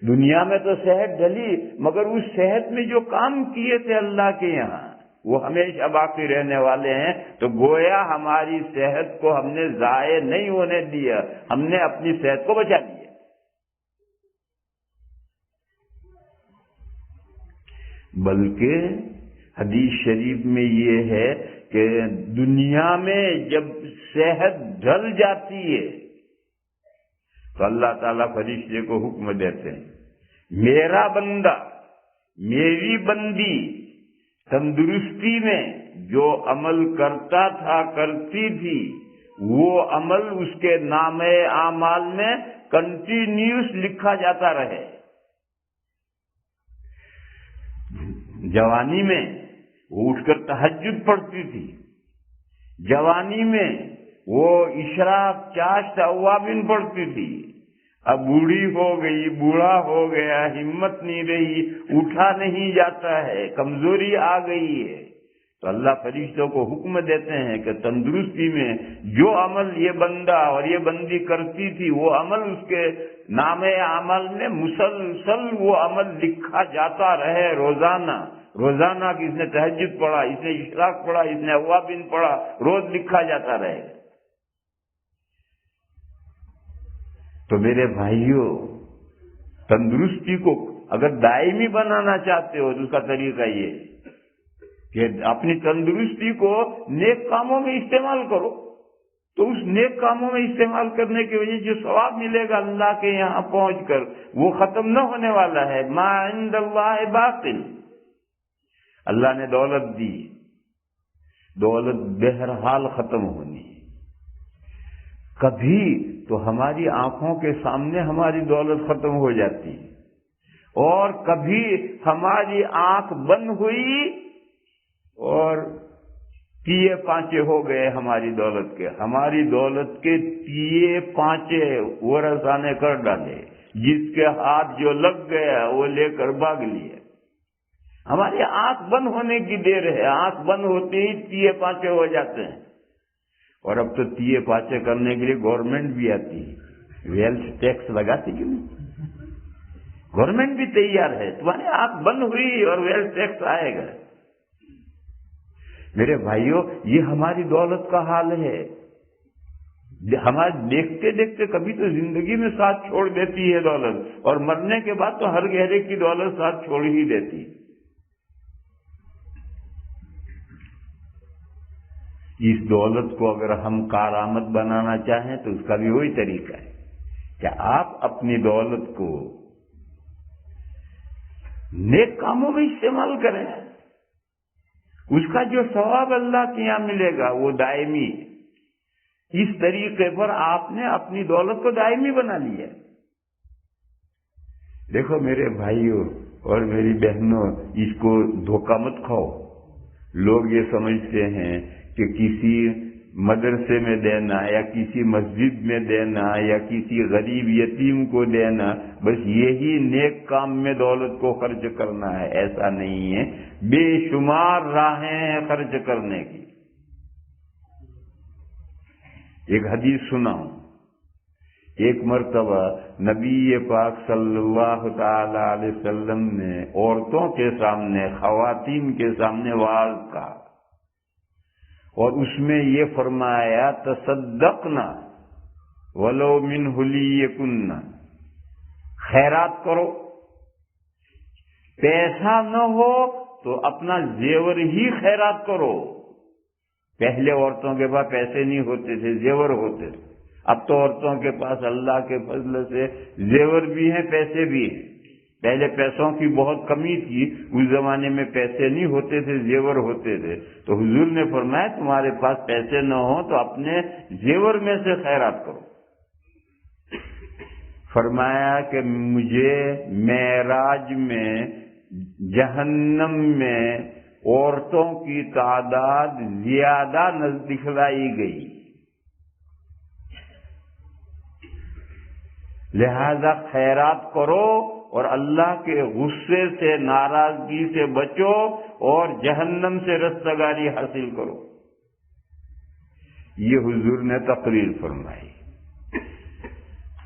دنیا میں تو صحت ڈھلی، مگر اس صحت میں جو کام کیے تھے اللہ کے یہاں وہ ہمیشہ باقی رہنے والے ہیں۔ تو گویا ہماری صحت کو ہم نے ضائع نہیں ہونے دیا، ہم نے اپنی صحت کو بچا لیا۔ بلکہ حدیث شریف میں یہ ہے کہ دنیا میں جب صحت ڈھل جاتی ہے تو اللہ تعالیٰ فرشتے کو حکم دیتے ہیں، میرا بندہ، میری بندی تندرستی میں جو عمل کرتا تھا، کرتی تھی، وہ عمل اس کے نامے اعمال میں کنٹینیوس لکھا جاتا رہے۔ جوانی میں وہ اٹھ کر تہجد پڑھتی تھی، جوانی میں وہ اشراق چاشت اوابین پڑھتی تھی، اب بوڑھی ہو گئی، بوڑھا ہو گیا، ہمت نہیں رہی، اٹھا نہیں جاتا ہے، کمزوری آ گئی ہے، تو اللہ فرشتوں کو حکم دیتے ہیں کہ تندرستی میں جو عمل یہ بندہ اور یہ بندی کرتی تھی وہ عمل اس کے نام عمل میں مسلسل وہ عمل لکھا جاتا رہے، روزانہ کہ اس نے تہجد پڑھا، اس نے اشراق پڑھا، اس نے اوابین پڑھا، روز لکھا جاتا رہے۔ تو میرے بھائیوں، تندرستی کو اگر دائمی بنانا چاہتے ہو تو اس کا طریقہ یہ کہ اپنی تندرستی کو نیک کاموں میں استعمال کرو، تو اس نیک کاموں میں استعمال کرنے کی وجہ جو ثواب ملے گا اللہ کے یہاں پہنچ کر وہ ختم نہ ہونے والا ہے۔ ما عند اللہ باطل، اللہ نے دولت دی، دولت بہرحال ختم ہونی ہے۔ کبھی تو ہماری آنکھوں کے سامنے ہماری دولت ختم ہو جاتی ہے، اور کبھی ہماری آنکھ بند ہوئی اور تیے پانچے ہو گئے ہماری دولت کے تیے پانچے ورثہ نے کر ڈالے، جس کے ہاتھ جو لگ گیا وہ لے کر بھاگ لیے۔ ہماری آنکھ بند ہونے کی دیر ہے، آنکھ بند ہوتے ہی تیے پانچے ہو جاتے ہیں۔ اور اب تو تیے پانچے کرنے کے لیے گورنمنٹ بھی آتی ہے، ویلتھ ٹیکس لگاتی کیوں نہیں؟ گورنمنٹ بھی تیار ہے، تمہاری آنکھ بند ہوئی اور ویلتھ ٹیکس آئے گا۔ میرے بھائیوں، یہ ہماری دولت کا حال ہے۔ ہمارے دیکھتے دیکھتے کبھی تو زندگی میں ساتھ چھوڑ دیتی ہے دولت، اور مرنے کے بعد تو ہر گہرے کی دولت ساتھ چھوڑ ہی دیتی۔ اس دولت کو اگر ہم کارآمد بنانا چاہیں تو اس کا بھی وہی طریقہ ہے کہ آپ اپنی دولت کو نیک کاموں میں استعمال کریں، اس کا جو ثواب اللہ کے یہاں ملے گا وہ دائمی۔ اس طریقے پر آپ نے اپنی دولت کو دائمی بنا لیا۔ دیکھو میرے بھائیوں اور میری بہنوں، اس کو دھوکہ مت کھاؤ۔ لوگ یہ سمجھتے ہیں کہ کسی مدرسے میں دینا یا کسی مسجد میں دینا یا کسی غریب یتیم کو دینا، بس یہی نیک کام میں دولت کو خرچ کرنا ہے۔ ایسا نہیں ہے، بے شمار راہیں ہیں خرچ کرنے کی۔ ایک حدیث سناؤں۔ ایک مرتبہ نبی پاک صلی اللہ تعالی علیہ وسلم نے عورتوں کے سامنے، خواتین کے سامنے وعظ کہا، اور اس میں یہ فرمایا تصدقنا ولو من حلیکن، خیرات کرو، پیسہ نہ ہو تو اپنا زیور ہی خیرات کرو۔ پہلے عورتوں کے پاس پیسے نہیں ہوتے تھے، زیور ہوتے تھے۔ اب تو عورتوں کے پاس اللہ کے فضل سے زیور بھی ہیں، پیسے بھی ہیں۔ پہلے پیسوں کی بہت کمی تھی، اس زمانے میں پیسے نہیں ہوتے تھے، زیور ہوتے تھے۔ تو حضور نے فرمایا تمہارے پاس پیسے نہ ہوں تو اپنے زیور میں سے خیرات کرو۔ فرمایا کہ مجھے معراج میں جہنم میں عورتوں کی تعداد زیادہ دکھلائی گئی، لہذا خیرات کرو اور اللہ کے غصے سے، ناراضگی سے بچو اور جہنم سے رستگاری حاصل کرو۔ یہ حضور نے تقریر فرمائی۔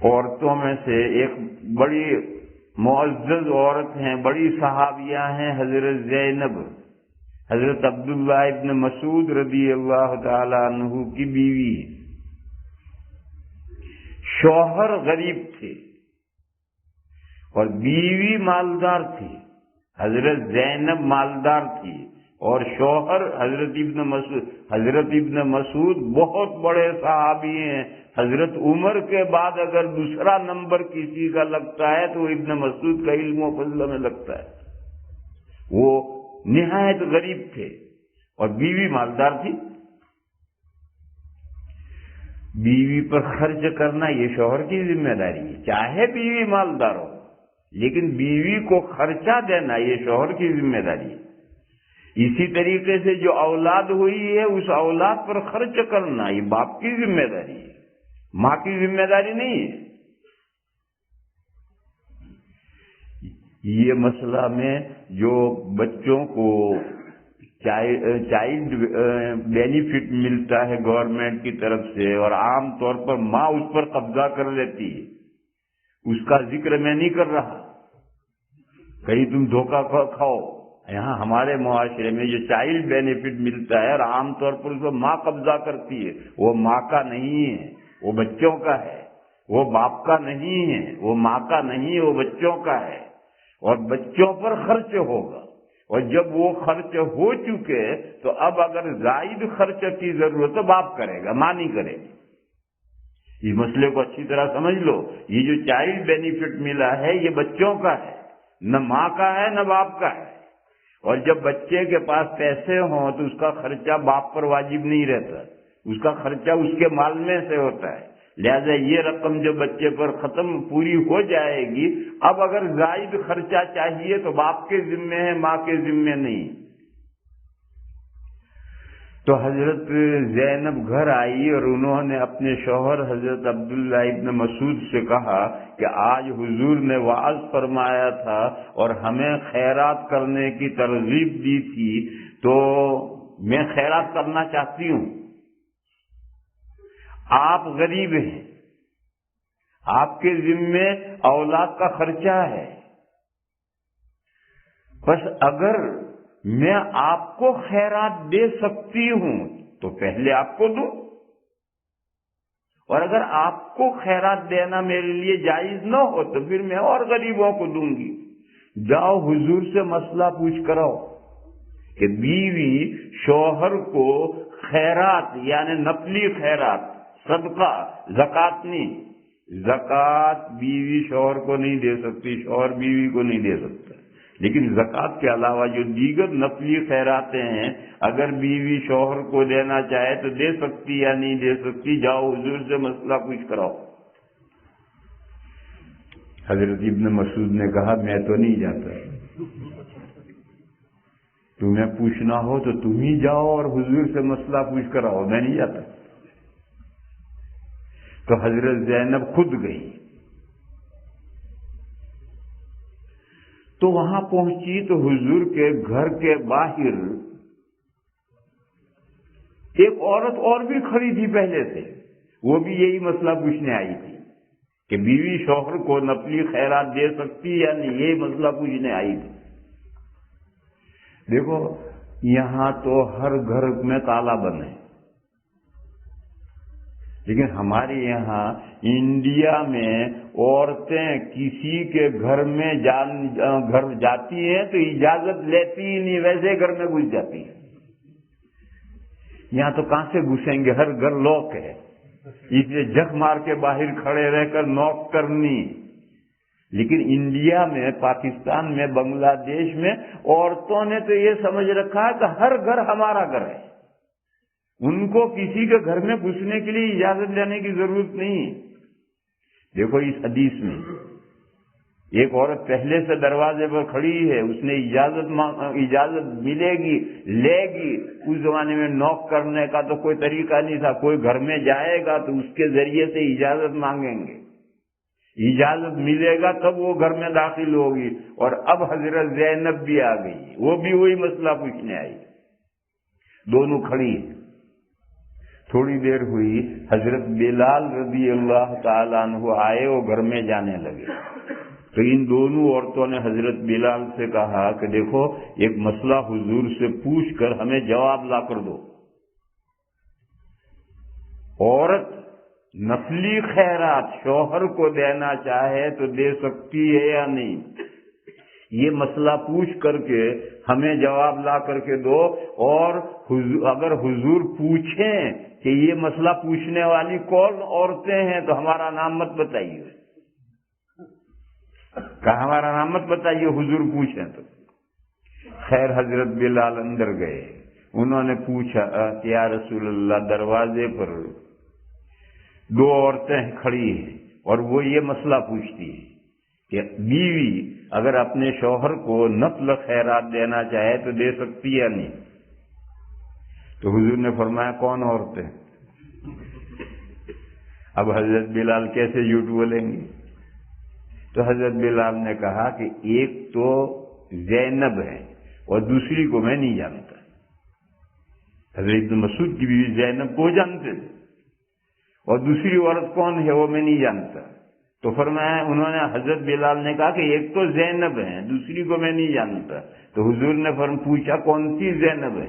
عورتوں میں سے ایک بڑی معزز عورت ہیں، بڑی صحابیہ ہیں، حضرت زینب، حضرت عبداللہ ابن مسعود رضی اللہ تعالی عنہ کی بیوی۔ شوہر غریب تھے اور بیوی مالدار تھی۔ حضرت زینب مالدار تھی اور شوہر حضرت ابن مسعود بہت بڑے صحابی ہیں۔ حضرت عمر کے بعد اگر دوسرا نمبر کسی کا لگتا ہے تو ابن مسعود کا علم و فضل میں لگتا ہے۔ وہ نہایت غریب تھے اور بیوی مالدار تھی۔ بیوی پر خرچ کرنا یہ شوہر کی ذمہ داری ہے، چاہے بیوی مالدار ہو، لیکن بیوی کو خرچہ دینا یہ شوہر کی ذمہ داری ہے۔ اسی طریقے سے جو اولاد ہوئی ہے اس اولاد پر خرچ کرنا یہ باپ کی ذمہ داری ہے، ماں کی ذمہ داری نہیں ہے۔ یہ مسئلہ میں جو بچوں کو چائلڈ بینیفٹ ملتا ہے گورنمنٹ کی طرف سے اور عام طور پر ماں اس پر قبضہ کر لیتی ہے، اس کا ذکر میں نہیں کر رہا، کہیں تم دھوکہ کھاؤ۔ یہاں ہمارے معاشرے میں جو چائلڈ بینیفٹ ملتا ہے اور عام طور پر اس کو ماں قبضہ کرتی ہے، وہ ماں کا نہیں ہے، وہ بچوں کا ہے، وہ باپ کا نہیں ہے، وہ ماں کا نہیں ہے، وہ بچوں کا ہے، اور بچوں پر خرچ ہوگا۔ اور جب وہ خرچ ہو چکے تو اب اگر زائد خرچ کی ضرورت تو باپ کرے گا، ماں نہیں کرے گی۔ اس مسئلے کو اچھی طرح سمجھ لو، یہ جو چائلڈ بینیفٹ ملا ہے یہ بچوں کا ہے، نہ ماں کا ہے نہ باپ کا ہے۔ اور جب بچے کے پاس پیسے ہوں تو اس کا خرچہ باپ پر واجب نہیں رہتا، اس کا خرچہ اس کے مال میں سے ہوتا ہے، لہذا یہ رقم جو بچے پر ختم پوری ہو جائے گی، اب اگر زائد خرچہ چاہیے تو باپ کے ذمے ہے، ماں کے ذمے نہیں۔ تو حضرت زینب گھر آئی اور انہوں نے اپنے شوہر حضرت عبداللہ ابن مسعود سے کہا کہ آج حضور نے وعظ فرمایا تھا اور ہمیں خیرات کرنے کی ترغیب دی تھی، تو میں خیرات کرنا چاہتی ہوں۔ آپ غریب ہیں، آپ کے ذمے اولاد کا خرچہ ہے، بس اگر میں آپ کو خیرات دے سکتی ہوں تو پہلے آپ کو دوں، اور اگر آپ کو خیرات دینا میرے لیے جائز نہ ہو تو پھر میں اور غریبوں کو دوں گی۔ جاؤ حضور سے مسئلہ پوچھ کر آؤ کہ بیوی شوہر کو خیرات یعنی نفلی خیرات، صدقہ، زکوٰۃ نہیں، زکوٰۃ بیوی شوہر کو نہیں دے سکتی، شوہر بیوی کو نہیں دے سکتا، لیکن زکوٰۃ کے علاوہ جو دیگر نفلی خیراتیں ہیں اگر بیوی شوہر کو دینا چاہے تو دے سکتی یا نہیں دے سکتی، جاؤ حضور سے مسئلہ پوچھ کراؤ۔ حضرت ابن مسعود نے کہا میں تو نہیں جاتا، تمہیں پوچھنا ہو تو تم ہی جاؤ اور حضور سے مسئلہ پوچھ کراؤ، میں نہیں جاتا۔ تو حضرت زینب خود گئی، تو وہاں پہنچی تو حضور کے گھر کے باہر ایک عورت اور بھی کھڑی تھی پہلے سے، وہ بھی یہی مسئلہ پوچھنے آئی تھی کہ بیوی شوہر کو نفلی خیرات دے سکتی یا نہیں، یہی مسئلہ پوچھنے آئی تھی۔ دیکھو یہاں تو ہر گھر میں تالا بند ہے، لیکن ہمارے یہاں انڈیا میں عورتیں کسی کے گھر میں گھر جاتی ہیں تو اجازت لیتی ہی نہیں، ویسے گھر میں گھس جاتی ہیں۔ یہاں تو کہاں سے گھسیں گے، ہر گھر لوک ہے، اس لیے جھک مار کے باہر کھڑے رہ کر نوک کرنی۔ لیکن انڈیا میں، پاکستان میں، بنگلہ دیش میں عورتوں نے تو یہ سمجھ رکھا ہے کہ ہر گھر ہمارا گھر ہے، ان کو کسی کے گھر میں گھسنے کے لیے اجازت لینے کی ضرورت نہیں۔ دیکھو اس حدیث میں ایک عورت پہلے سے دروازے پر کھڑی ہے، اس نے اجازت ملے گی، لے گی۔ اس زمانے میں نوک کرنے کا تو کوئی طریقہ نہیں تھا، کوئی گھر میں جائے گا تو اس کے ذریعے سے اجازت مانگیں گے، اجازت ملے گا تب وہ گھر میں داخل ہوگی۔ اور اب حضرت زینب بھی آ گئی، وہ بھی وہی مسئلہ پوچھنے آئی، دونوں کھڑی ہیں۔ تھوڑی دیر ہوئی، حضرت بلال رضی اللہ تعالیٰ عنہ آئے، وہ گھر میں جانے لگے، تو ان دونوں عورتوں نے حضرت بلال سے کہا کہ دیکھو ایک مسئلہ حضور سے پوچھ کر ہمیں جواب لا کر دو۔ عورت نفلی خیرات شوہر کو دینا چاہے تو دے سکتی ہے یا نہیں، یہ مسئلہ پوچھ کر کے ہمیں جواب لا کر کے دو۔ اور اگر حضور پوچھیں کہ یہ مسئلہ پوچھنے والی کون عورتیں ہیں تو ہمارا نام مت بتائیے، کہ ہمارا نام مت بتائیے، حضور پوچھیں تو۔ خیر حضرت بلال اندر گئے، انہوں نے پوچھا کہ یا رسول اللہ، دروازے پر دو عورتیں کھڑی ہیں اور وہ یہ مسئلہ پوچھتی ہیں کہ بیوی اگر اپنے شوہر کو نفل خیرات دینا چاہے تو دے سکتی ہے نہیں؟ تو حضور نے فرمایا کون عورتیں؟ اب حضرت بلال کیسے جھوٹ بولیں گے؟ تو حضرت بلال نے کہا کہ ایک تو زینب ہے اور دوسری کو میں نہیں جانتا۔ حضرت مسعود کی بیوی زینب کو جانتے تھے اور دوسری عورت کون ہے وہ میں نہیں جانتا۔ تو فرمایا، انہوں نے حضرت بلال نے کہا کہ ایک تو زینب ہے دوسری کو میں نہیں جانتا۔ تو حضور نے پوچھا کون سی زینب ہے؟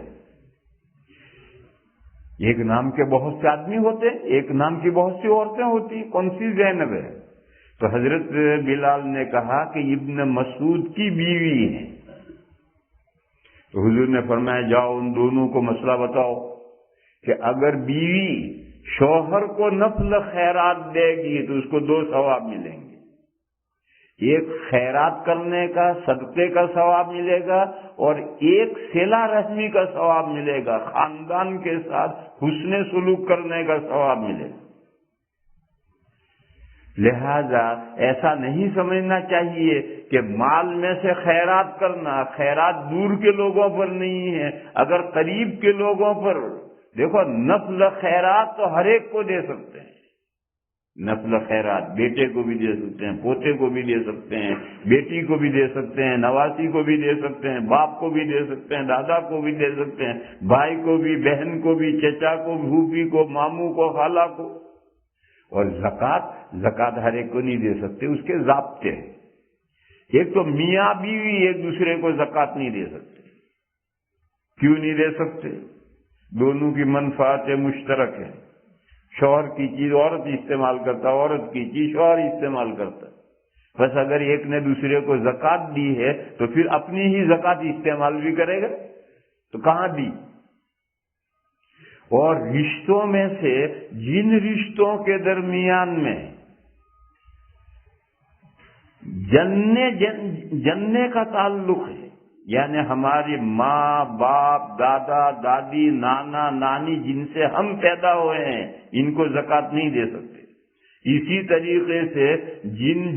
ایک نام کے بہت سے آدمی ہوتے، ایک نام کی بہت سی عورتیں ہوتی، کون سی زینب ہے؟ تو حضرت بلال نے کہا کہ ابن مسعود کی بیوی ہے۔ تو حضور نے فرمایا جاؤ ان دونوں کو مسئلہ بتاؤ کہ اگر بیوی شوہر کو نفل خیرات دے گی تو اس کو 2 ثواب ملیں گے، ایک خیرات کرنے کا صدقے کا ثواب ملے گا اور ایک صلہ رحمی کا ثواب ملے گا، خاندان کے ساتھ حسن سلوک کرنے کا ثواب ملے گا۔ لہذا ایسا نہیں سمجھنا چاہیے کہ مال میں سے خیرات کرنا، خیرات دور کے لوگوں پر نہیں ہے، اگر قریب کے لوگوں پر، دیکھو نفل خیرات تو ہر ایک کو دے سکتے ہیں، نفل خیرات بیٹے کو بھی دے سکتے ہیں، پوتے کو بھی دے سکتے ہیں، بیٹی کو بھی دے سکتے ہیں، نواسی کو بھی دے سکتے ہیں، باپ کو بھی دے سکتے ہیں، دادا کو بھی دے سکتے ہیں، بھائی کو بھی، بہن کو بھی، چچا کو، پھوپھی کو، ماموں کو، خالہ کو۔ اور زکوٰۃ ہر ایک کو نہیں دے سکتے، اس کے ضابطے ہیں۔ ایک تو میاں بیوی ایک دوسرے کو زکوٰۃ نہیں دے سکتے۔ کیوں نہیں دے سکتے؟ دونوں کی منفعت مشترک ہے، شوہر کی چیز عورت استعمال کرتا، عورت کی چیز شوہر استعمال کرتا، بس اگر ایک نے دوسرے کو زکوٰۃ دی ہے تو پھر اپنی ہی زکوٰۃ استعمال بھی کرے گا، تو کہاں دی؟ اور رشتوں میں سے جن رشتوں کے درمیان میں جننے کا تعلق ہے، یعنی ہماری ماں باپ دادا دادی نانا نانی جن سے ہم پیدا ہوئے ہیں، ان کو زکوٰۃ نہیں دے سکتے۔ اسی طریقے سے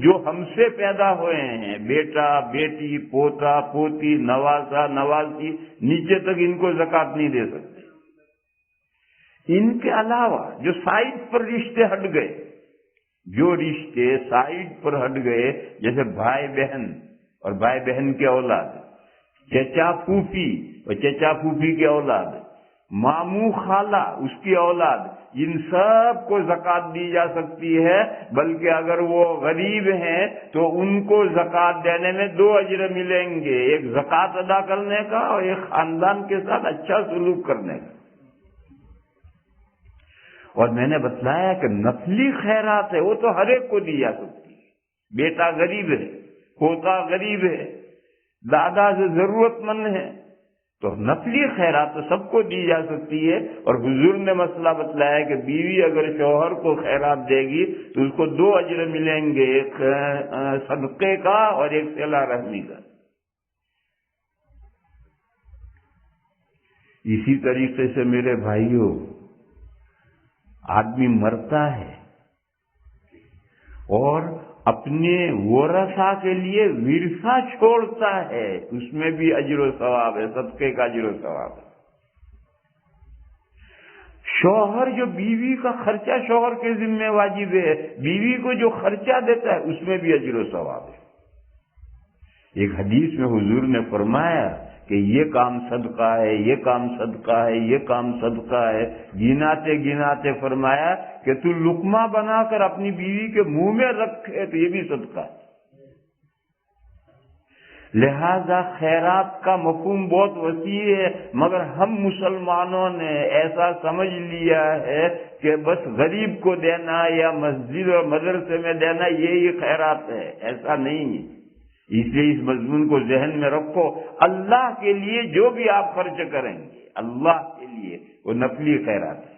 جو ہم سے پیدا ہوئے ہیں، بیٹا بیٹی پوتا پوتی نواسا نواسی، نیچے تک ان کو زکوٰۃ نہیں دے سکتے۔ ان کے علاوہ جو سائڈ پر رشتے ہٹ گئے، جو رشتے سائڈ پر ہٹ گئے، جیسے بھائی بہن اور بھائی بہن کے اولاد، چچا پھوپھی اور چچا پھوپھی کی اولاد، ماموں خالہ اس کی اولاد، ان سب کو زکوٰۃ دی جا سکتی ہے، بلکہ اگر وہ غریب ہیں تو ان کو زکوٰۃ دینے میں 2 اجر ملیں گے، ایک زکوٰۃ ادا کرنے کا اور ایک خاندان کے ساتھ اچھا سلوک کرنے کا۔ اور میں نے بتلایا کہ نفلی خیرات ہے وہ تو ہر ایک کو دی جا سکتی ہے، بیٹا غریب ہے، پوتا غریب ہے، دادا سے ضرورت مند ہے، تو نفلی خیرات تو سب کو دی جا سکتی ہے۔ اور حضور نے مسئلہ بتلایا کہ بیوی اگر شوہر کو خیرات دے گی تو اس کو 2 اجر ملیں گے، ایک صدقے کا اور ایک صلہ رحمی کا۔ اسی طریقے سے میرے بھائیوں، آدمی مرتا ہے اور اپنے ورثہ کے لیے ورثہ چھوڑتا ہے، اس میں بھی اجر و ثواب ہے، صدقے کا اجر و ثواب ہے۔ شوہر جو بیوی کا خرچہ شوہر کے ذمہ واجب ہے، بیوی کو جو خرچہ دیتا ہے اس میں بھی اجر و ثواب ہے۔ ایک حدیث میں حضور نے فرمایا کہ یہ کام صدقہ ہے، یہ کام صدقہ ہے، یہ کام صدقہ ہے، گناتے گناتے فرمایا کہ تو لقمہ بنا کر اپنی بیوی کے منہ میں رکھے تو یہ بھی صدقہ ہے۔ لہذا خیرات کا مفہوم بہت وسیع ہے، مگر ہم مسلمانوں نے ایسا سمجھ لیا ہے کہ بس غریب کو دینا یا مسجد اور مدرسے میں دینا یہی خیرات ہے، ایسا نہیں ہے۔ اس لیے اس مضمون کو ذہن میں رکھو، اللہ کے لیے جو بھی آپ خرچ کریں گے اللہ کے لیے وہ نفلی خیرات ہے۔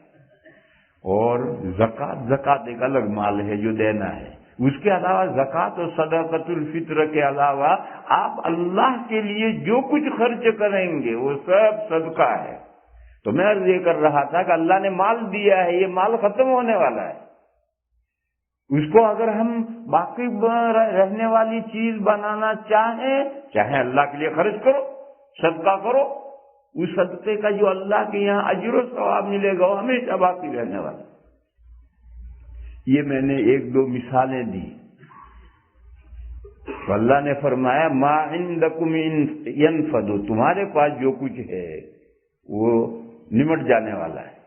اور زکوٰۃ ایک الگ مال ہے جو دینا ہے، اس کے علاوہ زکوٰۃ اور صدقۃ الفطر کے علاوہ آپ اللہ کے لیے جو کچھ خرچ کریں گے وہ سب صدقہ ہے۔ تو میں عرض یہ کر رہا تھا کہ اللہ نے مال دیا ہے، یہ مال ختم ہونے والا ہے، اس کو اگر ہم باقی رہنے والی چیز بنانا چاہیں اللہ کے لیے خرچ کرو، صدقہ کرو، اس صدقے کا جو اللہ کے یہاں اجر و ثواب ملے گا وہ ہمیشہ باقی رہنے والا۔ یہ میں نے ایک دو مثالیں دی، تو اللہ نے فرمایا ما عندکم ینفد، تمہارے پاس جو کچھ ہے وہ نمٹ جانے والا ہے،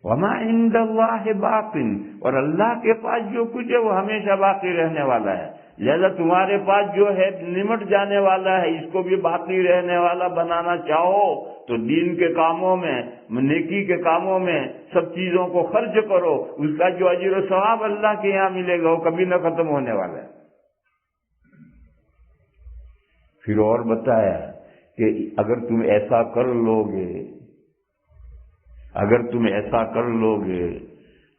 وما عند اللہ باق، اور اللہ کے پاس جو کچھ ہے وہ ہمیشہ باقی رہنے والا ہے، لہذا تمہارے پاس جو ہے نمٹ جانے والا ہے، اس کو بھی باقی رہنے والا بنانا چاہو تو دین کے کاموں میں، نیکی کے کاموں میں سب چیزوں کو خرچ کرو، اس کا جو اجر و ثواب اللہ کے یہاں ملے گا وہ کبھی نہ ختم ہونے والا ہے۔ پھر اور بتایا کہ اگر تم ایسا کر لو گے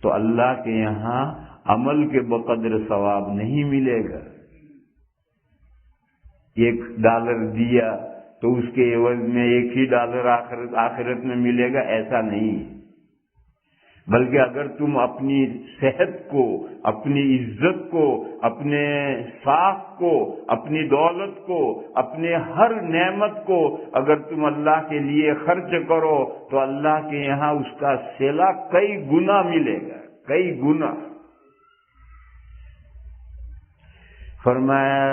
تو اللہ کے یہاں عمل کے بقدر ثواب نہیں ملے گا۔ $1 دیا تو اس کے عوض میں $1 آخرت میں ملے گا، ایسا نہیں، بلکہ اگر تم اپنی صحت کو، اپنی عزت کو، اپنے ساکھ کو، اپنی دولت کو، اپنے ہر نعمت کو اگر تم اللہ کے لیے خرچ کرو تو اللہ کے یہاں اس کا صلہ کئی گنا ملے گا، کئی گنا۔ فرمایا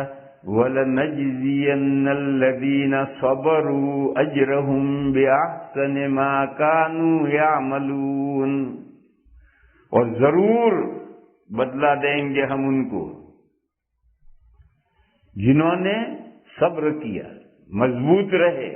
وَلَنَجْزِيَنَّ الَّذِينَ صَبَرُوا أَجْرَهُمْ بِأَحْسَنِ مَا كَانُوا يَعْمَلُونَ، اور ضرور بدلہ دیں گے ہم ان کو جنہوں نے صبر کیا، مضبوط رہے،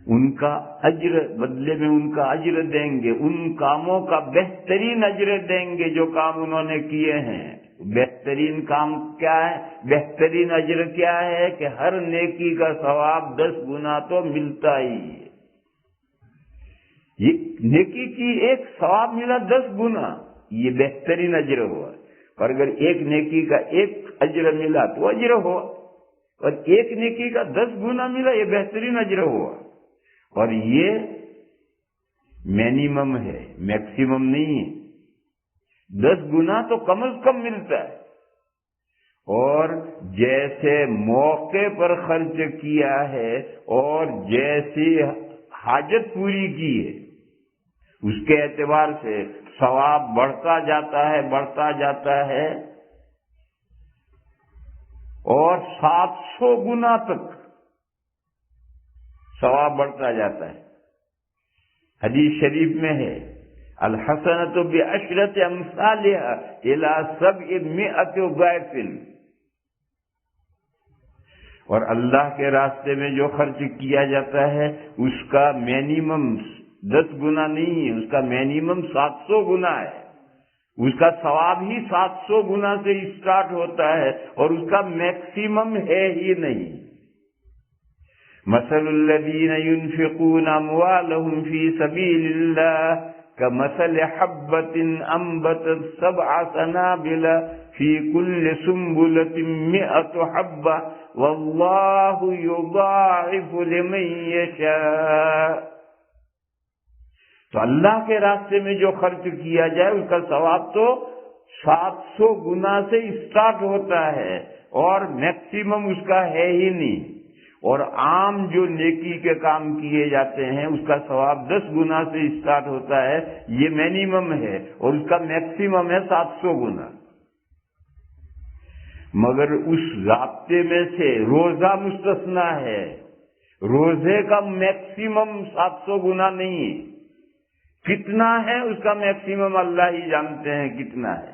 ان کا اجر، بدلے میں ان کا اجر دیں گے، ان کاموں کا بہترین اجر دیں گے جو کام انہوں نے کیے ہیں۔ بہترین کام کیا ہے؟ بہترین اجر کیا ہے کہ ہر نیکی کا ثواب 10 گنا تو ملتا ہی ہے۔ یہ نیکی کی ایک ثواب ملا 10 گنا، یہ بہترین اجر ہوا، اور اگر ایک نیکی کا ایک اجر ملا تو اجر ہوا، اور ایک نیکی کا 10 گنا ملا یہ بہترین اجر ہوا، اور یہ مینیمم ہے، میکسیمم نہیں ہے۔ 10 گنا تو کم از کم ملتا ہے، اور جیسے موقع پر خرچ کیا ہے اور جیسی حاجت پوری کی ہے اس کے اعتبار سے ثواب بڑھتا جاتا ہے اور 700 گنا تک ثواب بڑھتا جاتا ہے۔ حدیث شریف میں ہے الحسنۃ بعشرۃ امثالها الی 700 ضعف، اور اللہ کے راستے میں جو خرچ کیا جاتا ہے اس کا مینیمم 10 گنا نہیں ہے، اس کا مینیمم 700 گنا ہے، اس کا ثواب ہی 700 گنا سے اسٹارٹ ہوتا ہے اور اس کا میکسیمم ہے ہی نہیں۔ مثل الذین ينفقون اموالهم فی سبیل اللہ كمثل حبة أنبتت 7 سنابل في كل سنبلة 100 حبة والله يضاعف لمن يشاء۔ تو اللہ کے راستے میں جو خرچ کیا جائے اس کا ثواب تو 700 گنا سے اسٹارٹ ہوتا ہے اور میکسیمم اس کا ہے ہی نہیں، اور عام جو نیکی کے کام کیے جاتے ہیں اس کا ثواب 10 گنا سے اسٹارٹ ہوتا ہے، یہ مینیمم ہے، اور اس کا میکسیمم ہے 700 گنا۔ مگر اس ضابطے میں سے روزہ مستثنا ہے، روزے کا میکسیمم 700 گنا نہیں ہے، کتنا ہے اس کا میکسیمم اللہ ہی جانتے ہیں کتنا ہے۔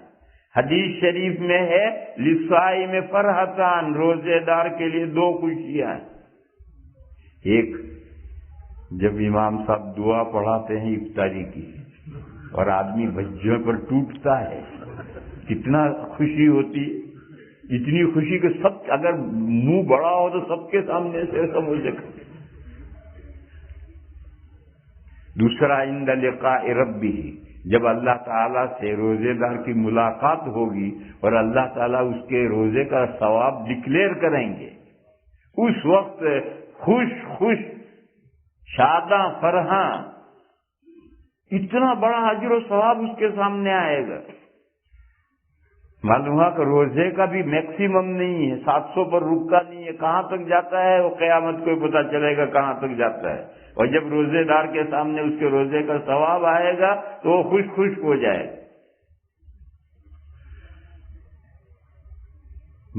حدیث شریف میں ہے للصائم فرحتان، روزے دار کے لیے 2 خوشیاں ہیں۔ ایک جب امام صاحب دعا پڑھاتے ہیں افطاری کی اور آدمی بھجیوں پر ٹوٹتا ہے، کتنا خوشی ہوتی ہے، اتنی خوشی کہ سب اگر منہ بڑا ہو تو سب کے سامنے سے سمجھ سکتے۔ دوسرا عند لقاء ربہ، جب اللہ تعالیٰ سے روزے دار کی ملاقات ہوگی اور اللہ تعالیٰ اس کے روزے کا ثواب ڈکلیئر کریں گے، اس وقت خوش شاداں فرحاں اتنا بڑا اجر و ثواب اس کے سامنے آئے گا معلوم ہوا کہ روزے کا بھی میکسیمم نہیں ہے، 700 پر رکتا نہیں ہے، کہاں تک جاتا ہے وہ قیامت کو پتہ چلے گا کہاں تک جاتا ہے۔ اور جب روزے دار کے سامنے اس کے روزے کا ثواب آئے گا تو وہ خوش خوش ہو جائے گا۔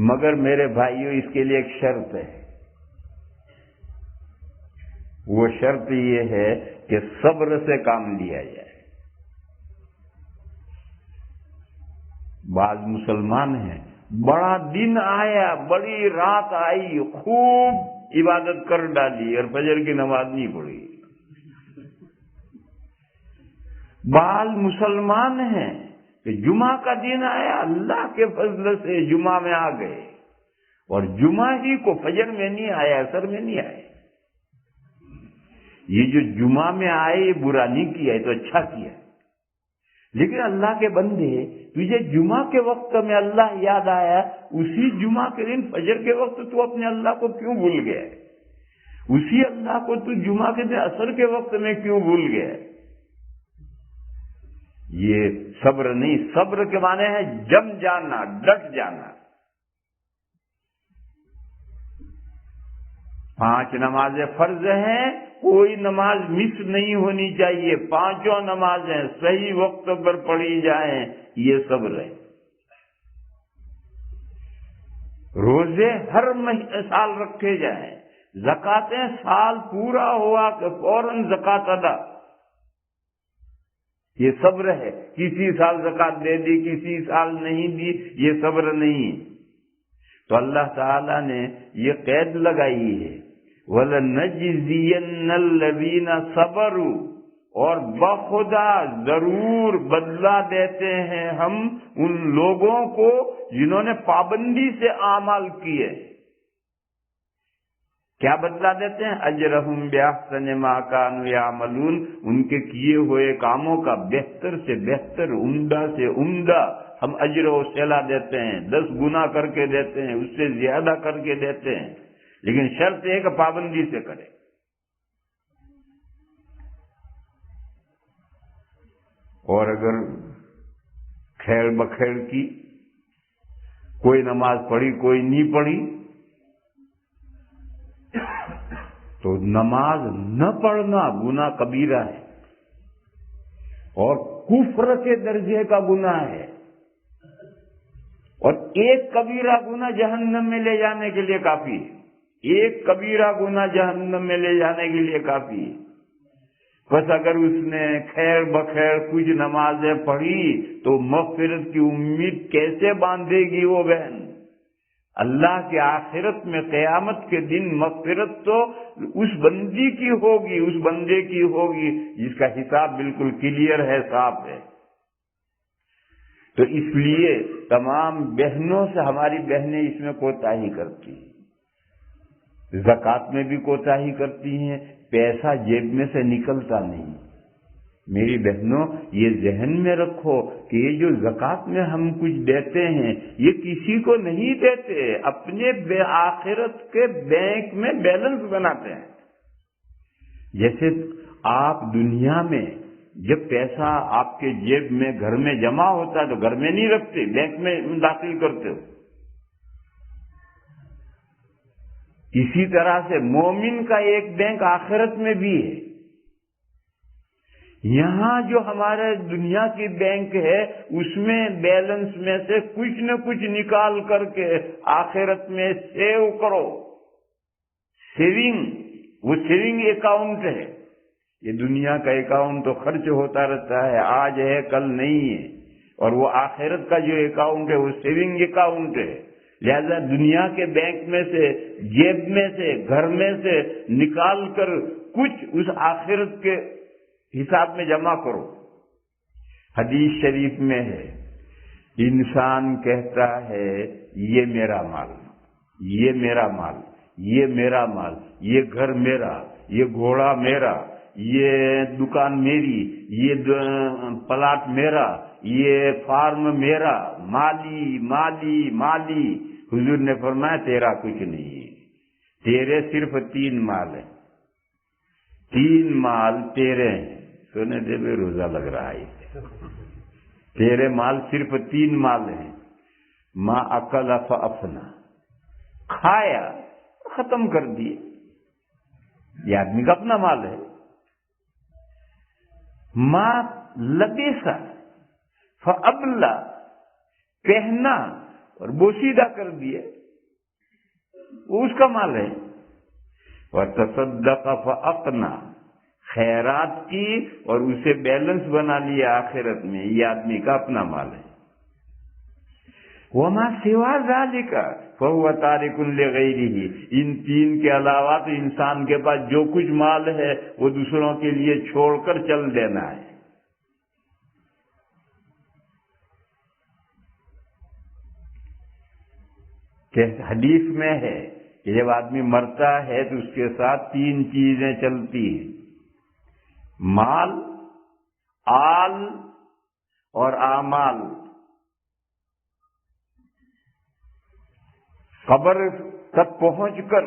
مگر میرے بھائیوں اس کے لیے ایک شرط ہے، وہ شرط یہ ہے کہ صبر سے کام لیا جائے۔ بعض مسلمان ہیں، بڑا دن آیا، بڑی رات آئی، خوب عبادت کر ڈالی اور فجر کی نماز نہیں پڑھی۔ بعض مسلمان ہیں کہ جمعہ کا دن آیا، اللہ کے فضل سے جمعہ میں آ گئے اور جمعہ ہی کو فجر میں نہیں آیا، عصر میں نہیں آئے۔ یہ جو جمعہ میں آئے یہ برا نہیں کیا، یہ تو اچھا کیا، لیکن اللہ کے بندے تجھے جمعہ کے وقت میں اللہ یاد آیا، اسی جمعہ کے دن فجر کے وقت تو اپنے اللہ کو کیوں بھول گیا؟ اسی اللہ کو تو جمعہ کے دن عصر کے وقت میں کیوں بھول گیا؟ یہ صبر نہیں، صبر کے معنی ہے جم جانا، ڈٹ جانا۔ 5 نمازیں فرض ہیں، کوئی نماز مس نہیں ہونی چاہیے، 5 نمازیں صحیح وقت پر پڑھی جائیں، یہ صبر ہے۔ روزے ہر سال رکھے جائیں، زکاتیں سال پورا ہوا کہ فوراً زکات ادا، یہ صبر ہے۔ کسی سال زکات دے دی، کسی سال نہیں دی، یہ صبر نہیں ہے۔ تو اللہ تعالیٰ نے یہ قید لگائی ہے، وَلَنَجْزِيَنَّ الَّذِينَ صَبَرُوا، اور بخدا ضرور بدلہ دیتے ہیں ہم ان لوگوں کو جنہوں نے پابندی سے اعمال کیے۔ کیا بدلہ دیتے ہیں؟ اجرہم بِأَحْسَنِ مَا كَانُوا يَعْمَلُونَ، ان کے کیے ہوئے کاموں کا بہتر سے بہتر، عمدہ سے عمدہ ہم اجر و صلہ دیتے ہیں، 10 گنا کر کے دیتے ہیں، اس سے زیادہ کر کے دیتے ہیں، لیکن شرط ہے کہ پابندی سے کرے۔ اور اگر کھیل بکھیل کی، کوئی نماز پڑھی کوئی نہیں پڑھی، تو نماز نہ پڑھنا گناہ کبیرہ ہے اور کفر کے درجے کا گناہ ہے، اور ایک کبیرہ گناہ جہنم میں لے جانے کے لیے کافی ہے، ایک کبیرہ گناہ جہنم میں لے جانے کے لیے کافی ہے۔ بس اگر اس نے خیر بخیر کچھ نمازیں پڑھی تو مغفرت کی امید کیسے باندھے گی وہ بہن؟ اللہ کے آخرت میں قیامت کے دن مغفرت تو اس بندی کی ہوگی، اس بندے کی ہوگی جس کا حساب بالکل کلیئر ہے، صاف ہے۔ تو اس لیے تمام بہنوں سے ہماری بہنیں اس میں کوتاہی کرتی ہیں، زکوٰۃ میں بھی کوتاہی کرتی ہیں، پیسہ جیب میں سے نکلتا نہیں۔ میری بہنوں یہ ذہن میں رکھو کہ یہ جو زکوٰۃ میں ہم کچھ دیتے ہیں یہ کسی کو نہیں دیتے، اپنے آخرت کے بینک میں بیلنس بناتے ہیں۔ جیسے آپ دنیا میں جب پیسہ آپ کے جیب میں گھر میں جمع ہوتا ہے تو گھر میں نہیں رکھتے، بینک میں داخل کرتے ہو، اسی طرح سے مومن کا ایک بینک آخرت میں بھی ہے۔ یہاں جو ہمارے دنیا کی بینک ہے اس میں بیلنس میں سے کچھ نہ کچھ نکال کر کے آخرت میں سیو کرو، سیونگ، وہ سیونگ اکاؤنٹ ہے۔ یہ دنیا کا اکاؤنٹ تو خرچ ہوتا رہتا ہے، آج ہے کل نہیں ہے، اور وہ آخرت کا جو اکاؤنٹ ہے وہ سیونگ اکاؤنٹ ہے۔ لہذا دنیا کے بینک میں سے، جیب میں سے، گھر میں سے نکال کر کچھ اس آخرت کے حساب میں جمع کرو۔ حدیث شریف میں ہے، انسان کہتا ہے یہ میرا مال، یہ میرا مال، یہ میرا مال، یہ گھر میرا، یہ گھوڑا میرا، یہ دکان میری، یہ پلاٹ میرا، یہ فارم میرا، مالی مالی مالی۔ حضور نے فرمایا تیرا کچھ نہیں ہے، تیرے صرف 3 مال ہیں، 3 مال تیرے ہیں۔ سونے دے بے روزہ لگ رہا ہے، تیرے مال صرف 3 مال ہیں، ما اکل فافنا، کھایا ختم کر دیا، یہ آدمی کا اپنا مال ہے۔ ما لبسا فابلا، پہنا اور بوسیدہ کر دیا، وہ اس کا مال ہے۔ وتصدق فاقنا، خیرات کی اور اسے بیلنس بنا لیا آخرت میں، یہ آدمی کا اپنا مال ہے۔ وما سوا ذالک فهو تارک لغیرہ، ان تین کے علاوہ تو انسان کے پاس جو کچھ مال ہے وہ دوسروں کے لیے چھوڑ کر چل دینا ہے۔ کہ حدیث میں ہے کہ جب آدمی مرتا ہے تو اس کے ساتھ تین چیزیں چلتی ہیں، مال، آل اور اعمال۔ قبر تک پہنچ کر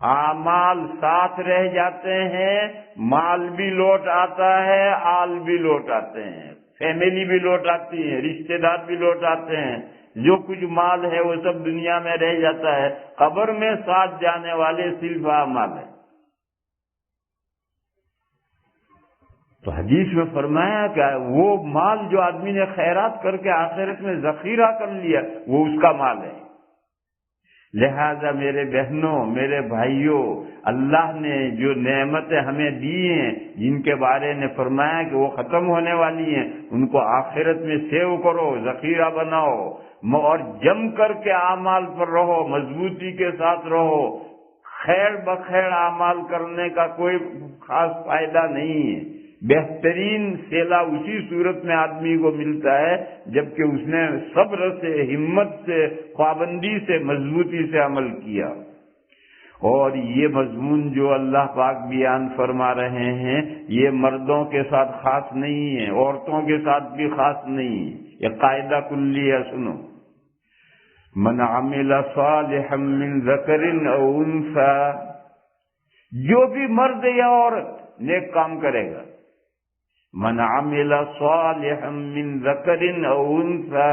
اعمال ساتھ رہ جاتے ہیں، مال بھی لوٹ آتا ہے، آل بھی لوٹ آتے ہیں، فیملی بھی لوٹ آتی ہے، رشتہ دار بھی لوٹ آتے ہیں، جو کچھ مال ہے وہ سب دنیا میں رہ جاتا ہے، قبر میں ساتھ جانے والے صرف اعمال ہیں۔ تو حدیث میں فرمایا کہ وہ مال جو آدمی نے خیرات کر کے آخرت میں ذخیرہ کر لیا وہ اس کا مال ہے۔ لہذا میرے بہنوں، میرے بھائیوں، اللہ نے جو نعمتیں ہمیں دی ہیں، جن کے بارے میں فرمایا کہ وہ ختم ہونے والی ہیں، ان کو آخرت میں سیو کرو، ذخیرہ بناؤ اور جم کر کے اعمال پر رہو، مضبوطی کے ساتھ رہو۔ خیر بخیر اعمال کرنے کا کوئی خاص فائدہ نہیں ہے، بہترین صلہ اسی صورت میں آدمی کو ملتا ہے جبکہ اس نے صبر سے، ہمت سے، پابندی سے، مضبوطی سے عمل کیا۔ اور یہ مضمون جو اللہ پاک بیان فرما رہے ہیں یہ مردوں کے ساتھ خاص نہیں ہے، عورتوں کے ساتھ بھی خاص نہیں ہے، یہ قاعدہ کلی ہے، سنو۔ من عمل صالحا من ذکر او انثى، جو بھی مرد یا عورت نیک کام کرے گا، من عمل صالحا من ذکر او انثى،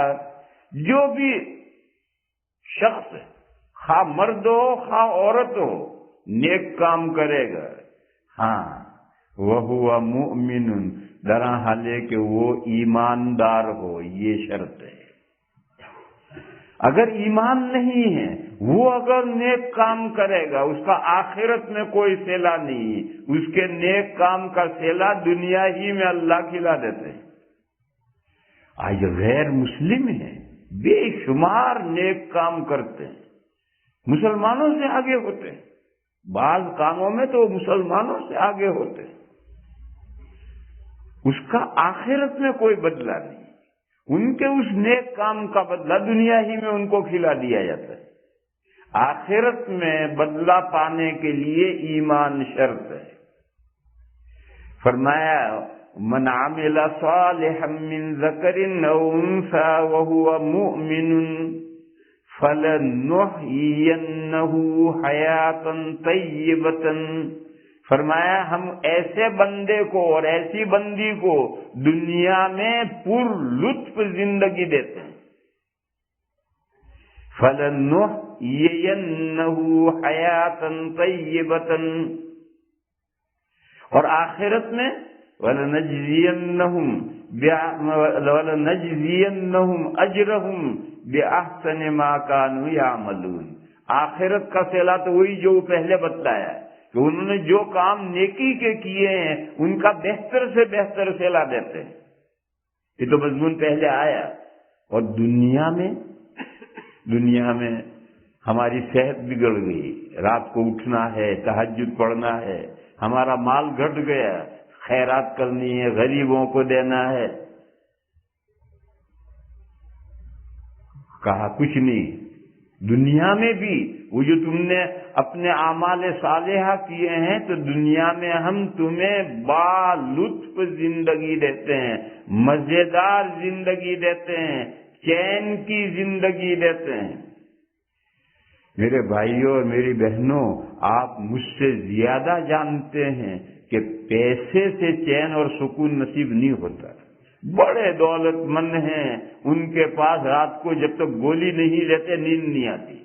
جو بھی شخص خواہ مرد ہو خواہ عورت ہو نیک کام کرے گا، ہاں وَهُوَ مُؤْمِنٌ، درا حالے کہ وہ ایماندار ہو، یہ شرط ہے۔ اگر ایمان نہیں ہے وہ اگر نیک کام کرے گا اس کا آخرت میں کوئی صلہ نہیں، اس کے نیک کام کا صلہ دنیا ہی میں اللہ کھلا دیتے ہیں۔ آج غیر مسلم ہیں بے شمار نیک کام کرتے ہیں، مسلمانوں سے آگے ہوتے ہیں، بعض کاموں میں تو مسلمانوں سے آگے ہوتے ہیں، اس کا آخرت میں کوئی بدلہ نہیں، ان کے اس نیک کام کا بدلہ دنیا ہی میں ان کو کھلا دیا جاتا ہے۔ آخرت میں بدلہ پانے کے لیے ایمان شرط ہے۔ فرمایا من عمل صالحا من ذکر او انثى وهو مؤمن فلنحيينه حیاتا طیبتا، فرمایا ہم ایسے بندے کو اور ایسی بندی کو دنیا میں پر لطف زندگی دیتے ہیں، فَلَنُحْيِيَنَّهُ حَيَاةً طَيِّبَةً، اور آخرت میں وَلَنَجْزِيَنَّهُمْ أَجْرَهُمْ بِأَحْسَنِ مَا كَانُوا يَعْمَلُونَ، آخرت کا صلہ تو وہی جو پہلے بتایا ہے کہ انہوں نے جو کام نیکی کے کیے ہیں ان کا بہتر سے بہتر صلہ دیتے ہیں۔ یہ تو مضمون پہلے آیا۔ اور دنیا میں ہماری صحت بگڑ گئی، رات کو اٹھنا ہے، تہجد پڑھنا ہے، ہمارا مال گھٹ گیا، خیرات کرنی ہے، غریبوں کو دینا ہے، کہا کچھ نہیں۔ دنیا میں بھی وہ جو تم نے اپنے اعمال صالحہ کیے ہیں تو دنیا میں ہم تمہیں با لطف زندگی دیتے ہیں، مزیدار زندگی دیتے ہیں، چین کی زندگی دیتے ہیں۔ میرے بھائیوں اور میری بہنوں، آپ مجھ سے زیادہ جانتے ہیں کہ پیسے سے چین اور سکون نصیب نہیں ہوتا، بڑے دولت مند ہیں، ان کے پاس رات کو جب تک گولی نہیں لیتے نیند نہیں آتی۔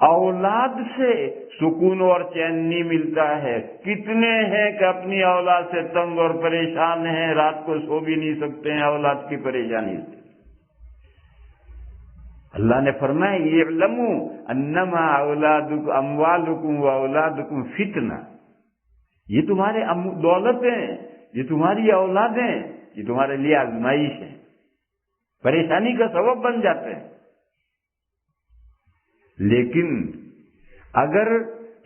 اولاد سے سکون اور چین نہیں ملتا ہے۔ کتنے ہیں کہ اپنی اولاد سے تنگ اور پریشان ہیں، رات کو سو بھی نہیں سکتے ہیں اولاد کی پریشانی سے۔ اللہ نے فرمایا اعلموا انما اموالکم واولادکم فتنہ، یہ تمہارے دولتیں، یہ تمہاری اولادیں، یہ تمہارے لیے آزمائش ہے، پریشانی کا سبب بن جاتے ہیں۔ لیکن اگر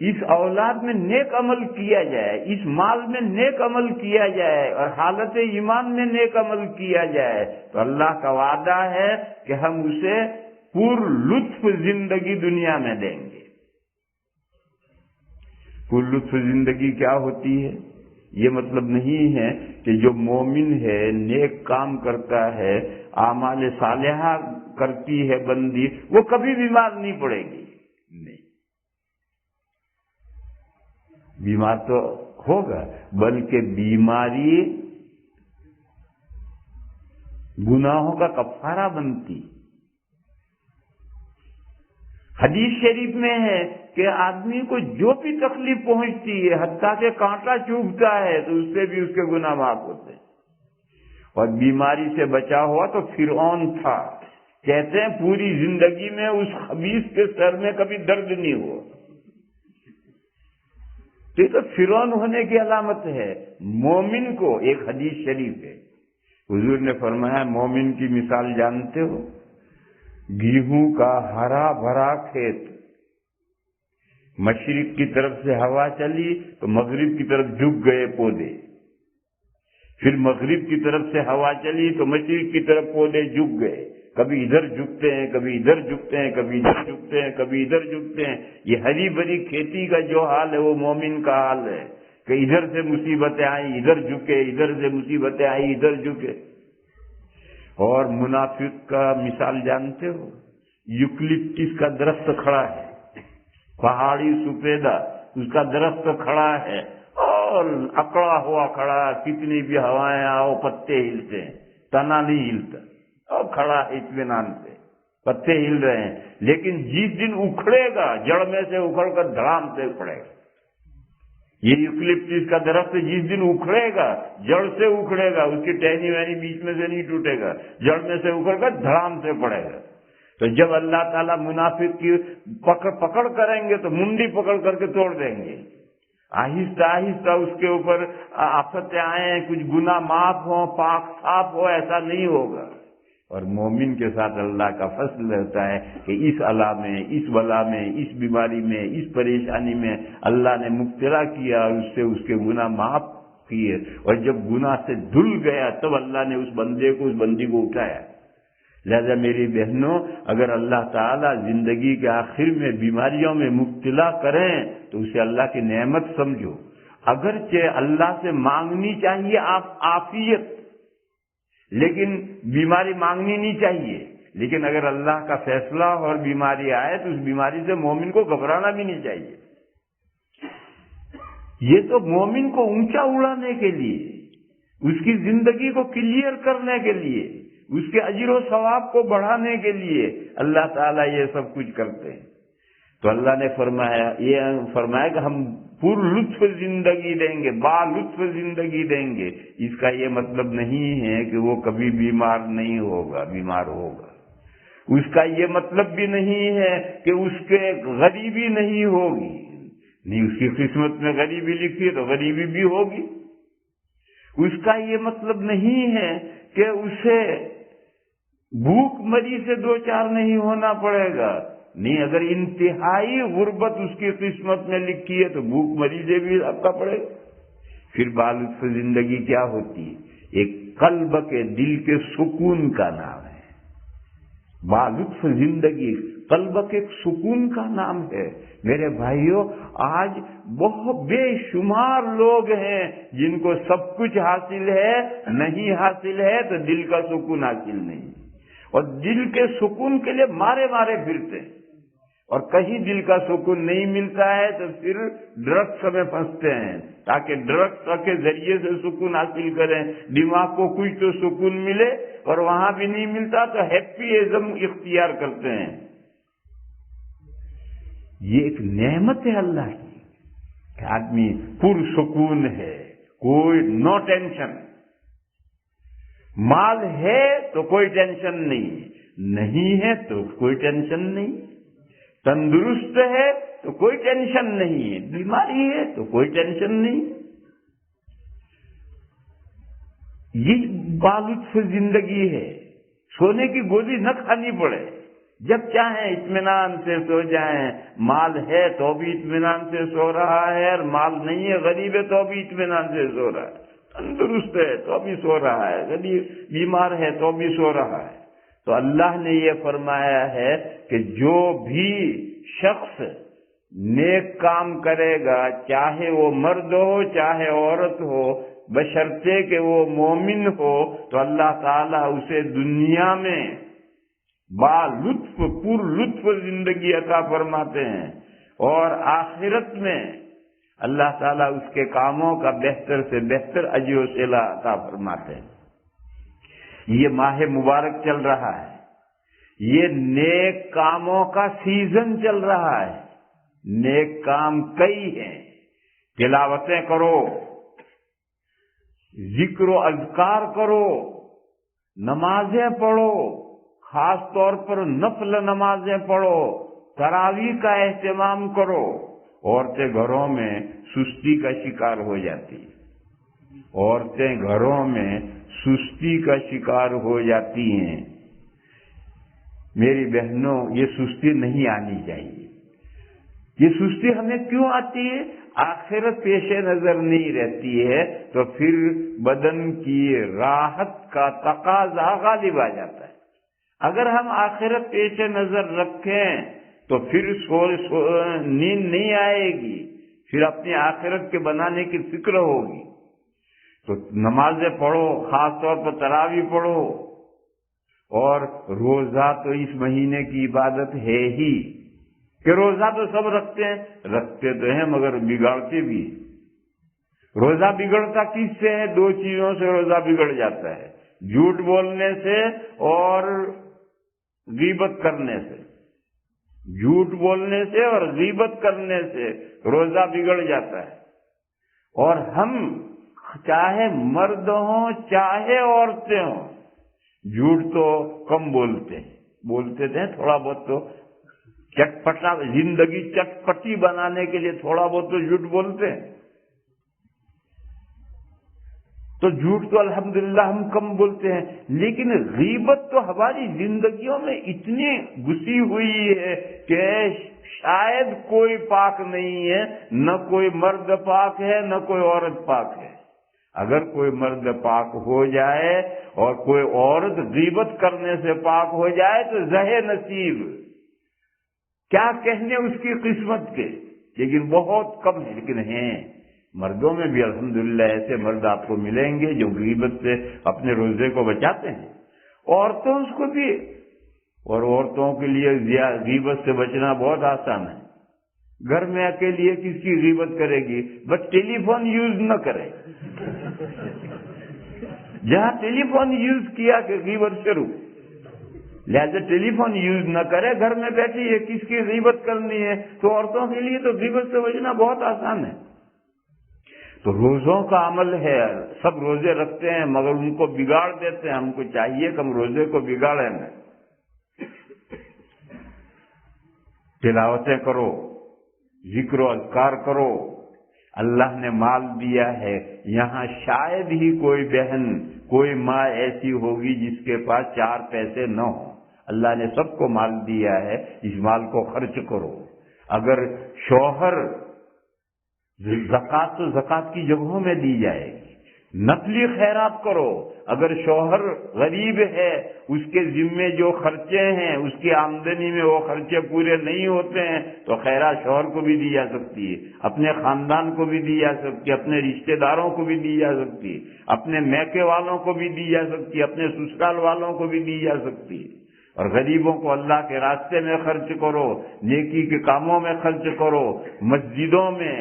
اس اولاد میں نیک عمل کیا جائے، اس مال میں نیک عمل کیا جائے اور حالت ایمان میں نیک عمل کیا جائے تو اللہ کا وعدہ ہے کہ ہم اسے پر لطف زندگی دنیا میں دیں گے۔ پر لطف زندگی کیا ہوتی ہے؟ یہ مطلب نہیں ہے کہ جو مومن ہے، نیک کام کرتا ہے، اعمال صالحہ کرتی ہے بندی، وہ کبھی بیمار نہیں پڑے گی، نہیں، بیمار تو ہوگا، بلکہ بیماری گناہوں کا کفارہ بنتی۔ حدیث شریف میں ہے کہ آدمی کو جو بھی تکلیف پہنچتی ہے، حتیٰ کہ کانٹا چبھتا ہے تو اس سے بھی اس کے گناہ معاف ہوتے ہیں۔ اور بیماری سے بچا ہوا تو فرعون تھا، کہتے ہیں پوری زندگی میں اس خبیث کے سر میں کبھی درد نہیں ہوا۔ یہ تو فرعون ہونے کی علامت ہے۔ مومن کو ایک حدیث شریف ہے، حضور نے فرمایا مومن کی مثال جانتے ہو؟ گیہوں کا ہرا بھرا کھیت، مشرق کی طرف سے ہوا چلی تو مغرب کی طرف جھک گئے پودے، پھر مغرب کی طرف سے ہوا چلی تو مشرق کی طرف پودے جھک گئے، کبھی ادھر جھکتے ہیں، کبھی ادھر جھکتے ہیں، کبھی ادھر جھکتے ہیں، کبھی ادھر جھکتے ہیں۔ یہ ہری بھری کھیتی کا جو حال ہے وہ مومن کا حال ہے کہ ادھر سے مصیبتیں آئیں ادھر جھکے، ادھر سے مصیبتیں آئیں ادھر جھکے۔ اور منافق کا مثال جانتے ہو؟ یوکلپٹس کا درخت کھڑا ہے، پہاڑی سفیدہ، اس کا درخت کھڑا ہے اور اکڑا ہوا کھڑا، کتنی بھی ہوائیں آؤ پتے ہلتے ہیں، تنا نہیں ہلتا، اور کھڑا ہے اطمینان سے، پتے ہل رہے ہیں، لیکن جس دن اکھڑے گا جڑ میں سے اکھڑ کر دھڑام سے اکھڑے گا۔ یہ یوکلپٹس کا درخت جس دن اکھڑے گا، جڑ سے اکھڑے گا، اس کی ٹہنی وہنی بیچ میں سے نہیں ٹوٹے گا، جڑ میں سے اکھڑ کر دھڑام سے پڑے گا۔ تو جب اللہ تعالیٰ منافق کی پکڑ کریں گے تو منڈی پکڑ کر کے توڑ دیں گے، آہستہ آہستہ اس کے اوپر آفتیں آئیں، کچھ گناہ معاف ہوں، پاک صاف ہو، ایسا نہیں ہوگا۔ اور مومن کے ساتھ اللہ کا فضل ہوتا ہے کہ اس علا میں، اس بلا میں، اس بیماری میں، اس پریشانی میں اللہ نے مبتلا کیا اور اس سے اس کے گناہ معاف کیے، اور جب گناہ سے دھل گیا تب اللہ نے اس بندے کو، اس بندی کو اٹھایا۔ لہذا میری بہنوں، اگر اللہ تعالیٰ زندگی کے آخر میں بیماریوں میں مبتلا کریں تو اسے اللہ کی نعمت سمجھو۔ اگرچہ اللہ سے مانگنی چاہیے عافیت، لیکن بیماری مانگنی نہیں چاہیے، لیکن اگر اللہ کا فیصلہ اور بیماری آئے تو اس بیماری سے مومن کو گھبرانا بھی نہیں چاہیے۔ یہ تو مومن کو اونچا اڑانے کے لیے، اس کی زندگی کو کلیئر کرنے کے لیے، اس کے اجر و ثواب کو بڑھانے کے لیے اللہ تعالیٰ یہ سب کچھ کرتے ہیں۔ تو اللہ نے فرمایا کہ ہم پر لطف زندگی دیں گے، با لطف زندگی دیں گے۔ اس کا یہ مطلب نہیں ہے کہ وہ کبھی بیمار نہیں ہوگا، بیمار ہوگا۔ اس کا یہ مطلب بھی نہیں ہے کہ اس کے غریبی نہیں ہوگی، نہیں، اس کی قسمت میں غریبی لکھی ہے تو غریبی بھی ہوگی۔ اس کا یہ مطلب نہیں ہے کہ اسے بھوک مری سے دو چار نہیں ہونا پڑے گا، نہیں، اگر انتہائی غربت اس کی قسمت میں لکھی ہے تو بھوک مری سے بھی آپ کا پڑے گا۔ پھر بالطف زندگی کیا ہوتی ہے؟ ایک قلب کے، دل کے سکون کا نام ہے۔ بالطف زندگی قلب کے سکون کا نام ہے۔ میرے بھائیوں، آج بہت بے شمار لوگ ہیں جن کو سب کچھ حاصل ہے، نہیں حاصل ہے تو دل کا سکون حاصل نہیں، اور دل کے سکون کے لیے مارے مارے پھرتے ہیں۔ اور کہیں دل کا سکون نہیں ملتا ہے تو پھر ڈرگس میں پھنستے ہیں تاکہ ڈرگس کے ذریعے سے سکون حاصل کریں، دماغ کو کچھ تو سکون ملے، اور وہاں بھی نہیں ملتا تو ہیپیزم اختیار کرتے ہیں۔ یہ ایک نعمت ہے اللہ کی کہ آدمی پرسکون ہے، کوئی نو ٹینشن، مال ہے تو کوئی ٹینشن نہیں ہے تو کوئی ٹینشن نہیں، تندرست ہے تو کوئی ٹینشن نہیں ہے، بیماری ہے تو کوئی ٹینشن نہیں۔ یہ بالطف زندگی ہے، سونے کی گولی نہ کھانی پڑے، جب چاہیں اطمینان سے سو جائیں، مال ہے تو بھی اطمینان سے سو رہا ہے، اور مال نہیں ہے غریب ہے تو بھی اطمینان سے سو رہا ہے، تندرست ہے تو بھی سو رہا ہے، غریب بیمار ہے تو بھی سو رہا ہے۔ تو اللہ نے یہ فرمایا ہے کہ جو بھی شخص نیک کام کرے گا، چاہے وہ مرد ہو چاہے عورت ہو، بشرطے کہ وہ مومن ہو، تو اللہ تعالیٰ اسے دنیا میں با لطف پر لطف زندگی عطا فرماتے ہیں، اور آخرت میں اللہ تعالیٰ اس کے کاموں کا بہتر سے بہتر اجر و صلہ عطا فرماتے ہیں۔ یہ ماہ مبارک چل رہا ہے، یہ نیک کاموں کا سیزن چل رہا ہے، نیک کام کئی ہیں، تلاوتیں کرو، ذکر و اذکار کرو، نمازیں پڑھو، خاص طور پر نفل نمازیں پڑھو، تراویح کا اہتمام کرو۔ عورتیں گھروں میں سستی کا شکار ہو جاتی ہیں، عورتیں گھروں میں سستی کا شکار ہو جاتی ہیں۔ میری بہنوں، یہ سستی نہیں آنی چاہیے۔ یہ سستی ہمیں کیوں آتی ہے؟ آخرت پیش نظر نہیں رہتی ہے تو پھر بدن کی راحت کا تقاضا غالب آ جاتا ہے۔ اگر ہم آخرت پیش نظر رکھیں تو پھر نیند نہیں آئے گی، پھر اپنی آخرت کے بنانے کی فکر ہوگی۔ تو نمازیں پڑھو، خاص طور پر تراویح پڑھو، اور روزہ تو اس مہینے کی عبادت ہے ہی کہ روزہ تو سب رکھتے تو ہیں مگر بگاڑتے بھی۔ روزہ بگڑتا کس سے ہے؟ دو چیزوں سے روزہ بگڑ جاتا ہے، جھوٹ بولنے سے اور غیبت کرنے سے۔ جھوٹ بولنے سے اور غیبت کرنے سے روزہ بگڑ جاتا ہے۔ اور ہم چاہے مرد ہوں چاہے عورتیں ہوں، جھوٹ تو کم بولتے تھے، تھوڑا بہت تو چٹپٹا زندگی چٹپٹی بنانے کے لیے تھوڑا بہت تو جھوٹ بولتے ہیں۔ تو جھوٹ تو الحمدللہ ہم کم بولتے ہیں، لیکن غیبت تو ہماری زندگیوں میں اتنی گھسی ہوئی ہے کہ شاید کوئی پاک نہیں ہے، نہ کوئی مرد پاک ہے نہ کوئی عورت پاک ہے۔ اگر کوئی مرد پاک ہو جائے اور کوئی عورت غیبت کرنے سے پاک ہو جائے تو زہ نصیب، کیا کہنے اس کی قسمت کے، لیکن بہت کم ہے، لیکن ہیں۔ مردوں میں بھی الحمدللہ ایسے مرد آپ کو ملیں گے جو غیبت سے اپنے روزے کو بچاتے ہیں، عورتوں اس کو بھی، اور عورتوں کے لیے غیبت سے بچنا بہت آسان ہے۔ گھر میں اکیلی کس کی غیبت کرے گی؟ بس ٹیلی فون یوز نہ کرے، جہاں ٹیلی فون یوز کیا کہ غیبت شروع، لہذا ٹیلی فون یوز نہ کرے، گھر میں بیٹھی ہے، کس کی غیبت کرنی ہے؟ تو عورتوں کے لیے تو غیبت سے بچنا بہت آسان ہے۔ تو روزوں کا عمل ہے، سب روزے رکھتے ہیں مگر ان کو بگاڑ دیتے ہیں۔ ہم کو چاہیے کہ ہم روزے کو بگاڑیں نہ، تلاوتیں کرو، ذکر و اذکار کرو۔ اللہ نے مال دیا ہے، یہاں شاید ہی کوئی بہن کوئی ماں ایسی ہوگی جس کے پاس 4 پیسے نہ ہوں۔ اللہ نے سب کو مال دیا ہے، اس مال کو خرچ کرو۔ اگر شوہر زکوٰۃ تو زکوٰۃ کی جگہوں میں دی جائے گی، نفلی خیرات کرو۔ اگر شوہر غریب ہے، اس کے ذمے جو خرچے ہیں، اس کی آمدنی میں وہ خرچے پورے نہیں ہوتے ہیں تو خیرات شوہر کو بھی دی جا سکتی ہے، اپنے خاندان کو بھی دی جا سکتی ہے، اپنے رشتہ داروں کو بھی دی جا سکتی ہے، اپنے میکے والوں کو بھی دی جا سکتی ہے، اپنے سسرال والوں کو بھی دی جا سکتی ہے۔ اور غریبوں کو اللہ کے راستے میں خرچ کرو، نیکی کے کاموں میں خرچ کرو، مسجدوں میں،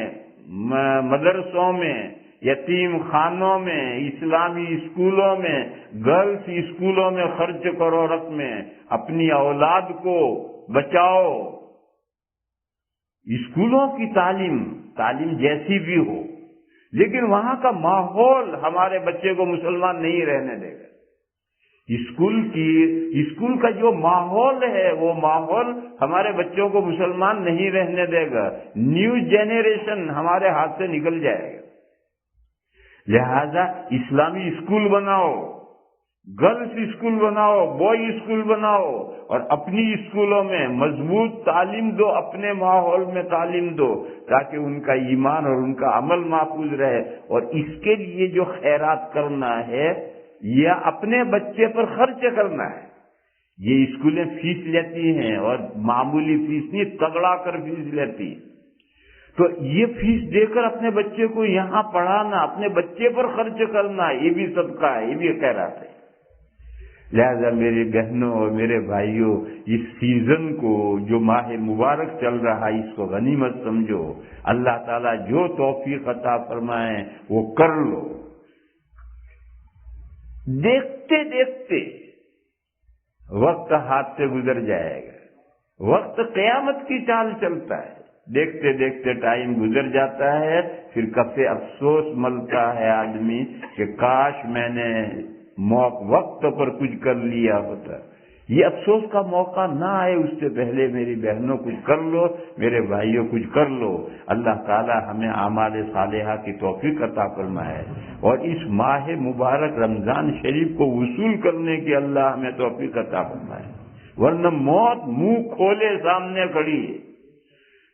مدرسوں میں، یتیم خانوں میں، اسلامی اسکولوں میں، گرلز اسکولوں میں خرچ کرو رقمیں، اپنی اولاد کو بچاؤ۔ اسکولوں کی تعلیم جیسی بھی ہو، لیکن وہاں کا ماحول ہمارے بچے کو مسلمان نہیں رہنے دے گا۔ اسکول کا جو ماحول ہے وہ ماحول ہمارے بچوں کو مسلمان نہیں رہنے دے گا، نیو جنریشن ہمارے ہاتھ سے نکل جائے گا۔ لہذا اسلامی اسکول بناؤ، گرلز اسکول بناؤ، بوائے اسکول بناؤ، اور اپنی اسکولوں میں مضبوط تعلیم دو، اپنے ماحول میں تعلیم دو، تاکہ ان کا ایمان اور ان کا عمل محفوظ رہے۔ اور اس کے لیے جو خیرات کرنا ہے یا اپنے بچے پر خرچ کرنا ہے۔ یہ اسکولیں فیس لیتی ہیں، اور معمولی فیس نہیں، تگڑا کر فیس لیتی ہیں۔ تو یہ فیس دے کر اپنے بچے کو یہاں پڑھانا، اپنے بچے پر خرچ کرنا، یہ بھی صدقہ ہے، یہ بھی خیرات ہے۔ لہذا میری بہنوں اور میرے بھائیوں، اس سیزن کو جو ماہ مبارک چل رہا ہے، اس کو غنیمت سمجھو۔ اللہ تعالیٰ جو توفیق عطا فرمائے وہ کر لو۔ دیکھتے دیکھتے وقت ہاتھ سے گزر جائے گا۔ وقت قیامت کی چال چلتا ہے، دیکھتے دیکھتے ٹائم گزر جاتا ہے، پھر کفے افسوس ملتا ہے آدمی کہ کاش میں نے وقت پر کچھ کر لیا ہوتا۔ یہ افسوس کا موقع نہ آئے اس سے پہلے میری بہنوں کچھ کر لو، میرے بھائیوں کچھ کر لو۔ اللہ تعالی ہمیں اعمال صالحہ کی توفیق عطا فرمائے، اور اس ماہ مبارک رمضان شریف کو وصول کرنے کی اللہ ہمیں توفیق عطا فرمائے، ورنہ موت منہ کھولے سامنے کھڑی ہے۔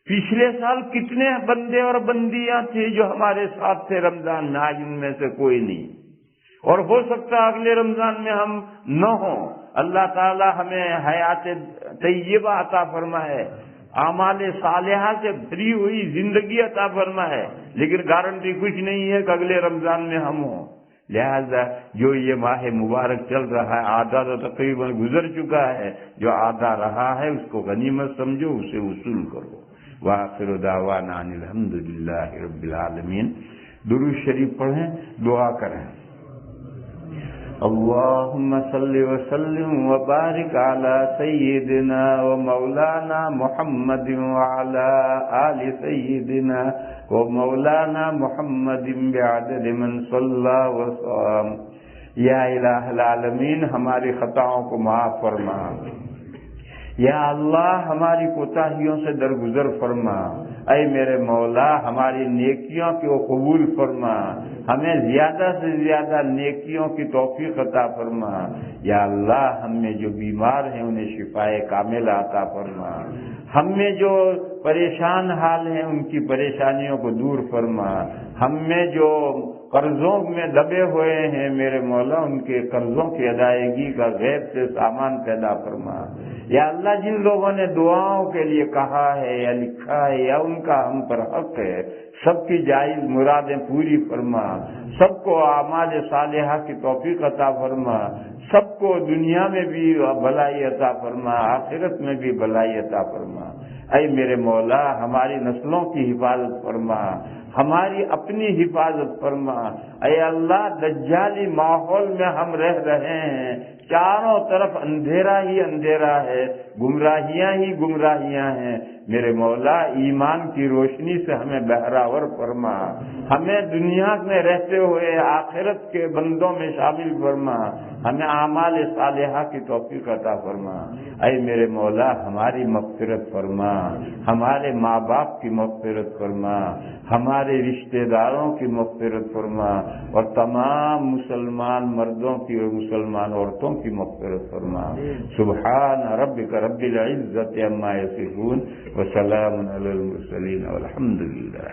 پچھلے سال کتنے بندے اور بندیاں تھے جو ہمارے ساتھ تھے رمضان میں، آج ان میں سے کوئی نہیں، اور ہو سکتا اگلے رمضان میں ہم نہ ہوں۔ اللہ تعالی ہمیں حیات طیبہ عطا فرمائے، اعمال صالحہ سے بھری ہوئی زندگی عطا فرمائے، لیکن گارنٹی کچھ نہیں ہے کہ اگلے رمضان میں ہم ہوں۔ لہذا جو یہ ماہ مبارک چل رہا ہے، آدھا تو تقریباً گزر چکا ہے، جو آدھا رہا ہے اس کو غنیمت سمجھو، اسے وصول کرو۔ وآخر دعوانا ان الحمدللہ رب العالمین۔ درود شریف پڑھیں، دعا کریں۔ اللہم صلی وسلم وبارک علی سیدنا و مولانا محمد وعلی آل سیدنا و مولانا محمد بعدد من صلی وسلم۔ یا الہ العالمین، ہماری خطاؤں کو معاف فرما۔ یا اللہ، ہماری کوتاہیوں سے درگزر فرما۔ اے میرے مولا، ہماری نیکیوں کو قبول فرما، ہمیں زیادہ سے زیادہ نیکیوں کی توفیق عطا فرما۔ یا اللہ، ہم میں جو بیمار ہیں انہیں شفائے کاملہ عطا فرما، ہم میں جو پریشان حال ہیں ان کی پریشانیوں کو دور فرما، ہم میں جو قرضوں میں دبے ہوئے ہیں میرے مولا ان کے قرضوں کی ادائیگی کا غیب سے سامان پیدا فرما۔ یا اللہ، جن لوگوں نے دعاؤں کے لیے کہا ہے یا لکھا ہے یا ان کا ہم پر حق ہے، سب کی جائز مرادیں پوری فرما، سب کو اعمال صالحہ کی توفیق عطا فرما، سب کو دنیا میں بھی بھلائی عطا فرما، آخرت میں بھی بھلائی عطا فرما۔ اے میرے مولا، ہماری نسلوں کی حفاظت فرما، ہماری اپنی حفاظت فرما۔ اے اللہ، دجالی ماحول میں ہم رہ رہے ہیں، چاروں طرف اندھیرا ہی اندھیرا ہے، گمراہیاں ہی گمراہیاں ہیں۔ میرے مولا، ایمان کی روشنی سے ہمیں بہراور فرما، ہمیں دنیا میں رہتے ہوئے آخرت کے بندوں میں شامل فرما، ہمیں اعمال صالحہ کی توفیق عطا فرما۔ اے میرے مولا، ہماری مغفرت فرما، ہمارے ماں باپ کی مغفرت فرما، ہمارے رشتہ داروں کی مغفرت فرما، اور تمام مسلمان مردوں کی اور مسلمان عورتوں کی مغفرت فرما۔ سبحان ربک رب العزت عما یصفون وسلام علی المرسلین والحمد للہ۔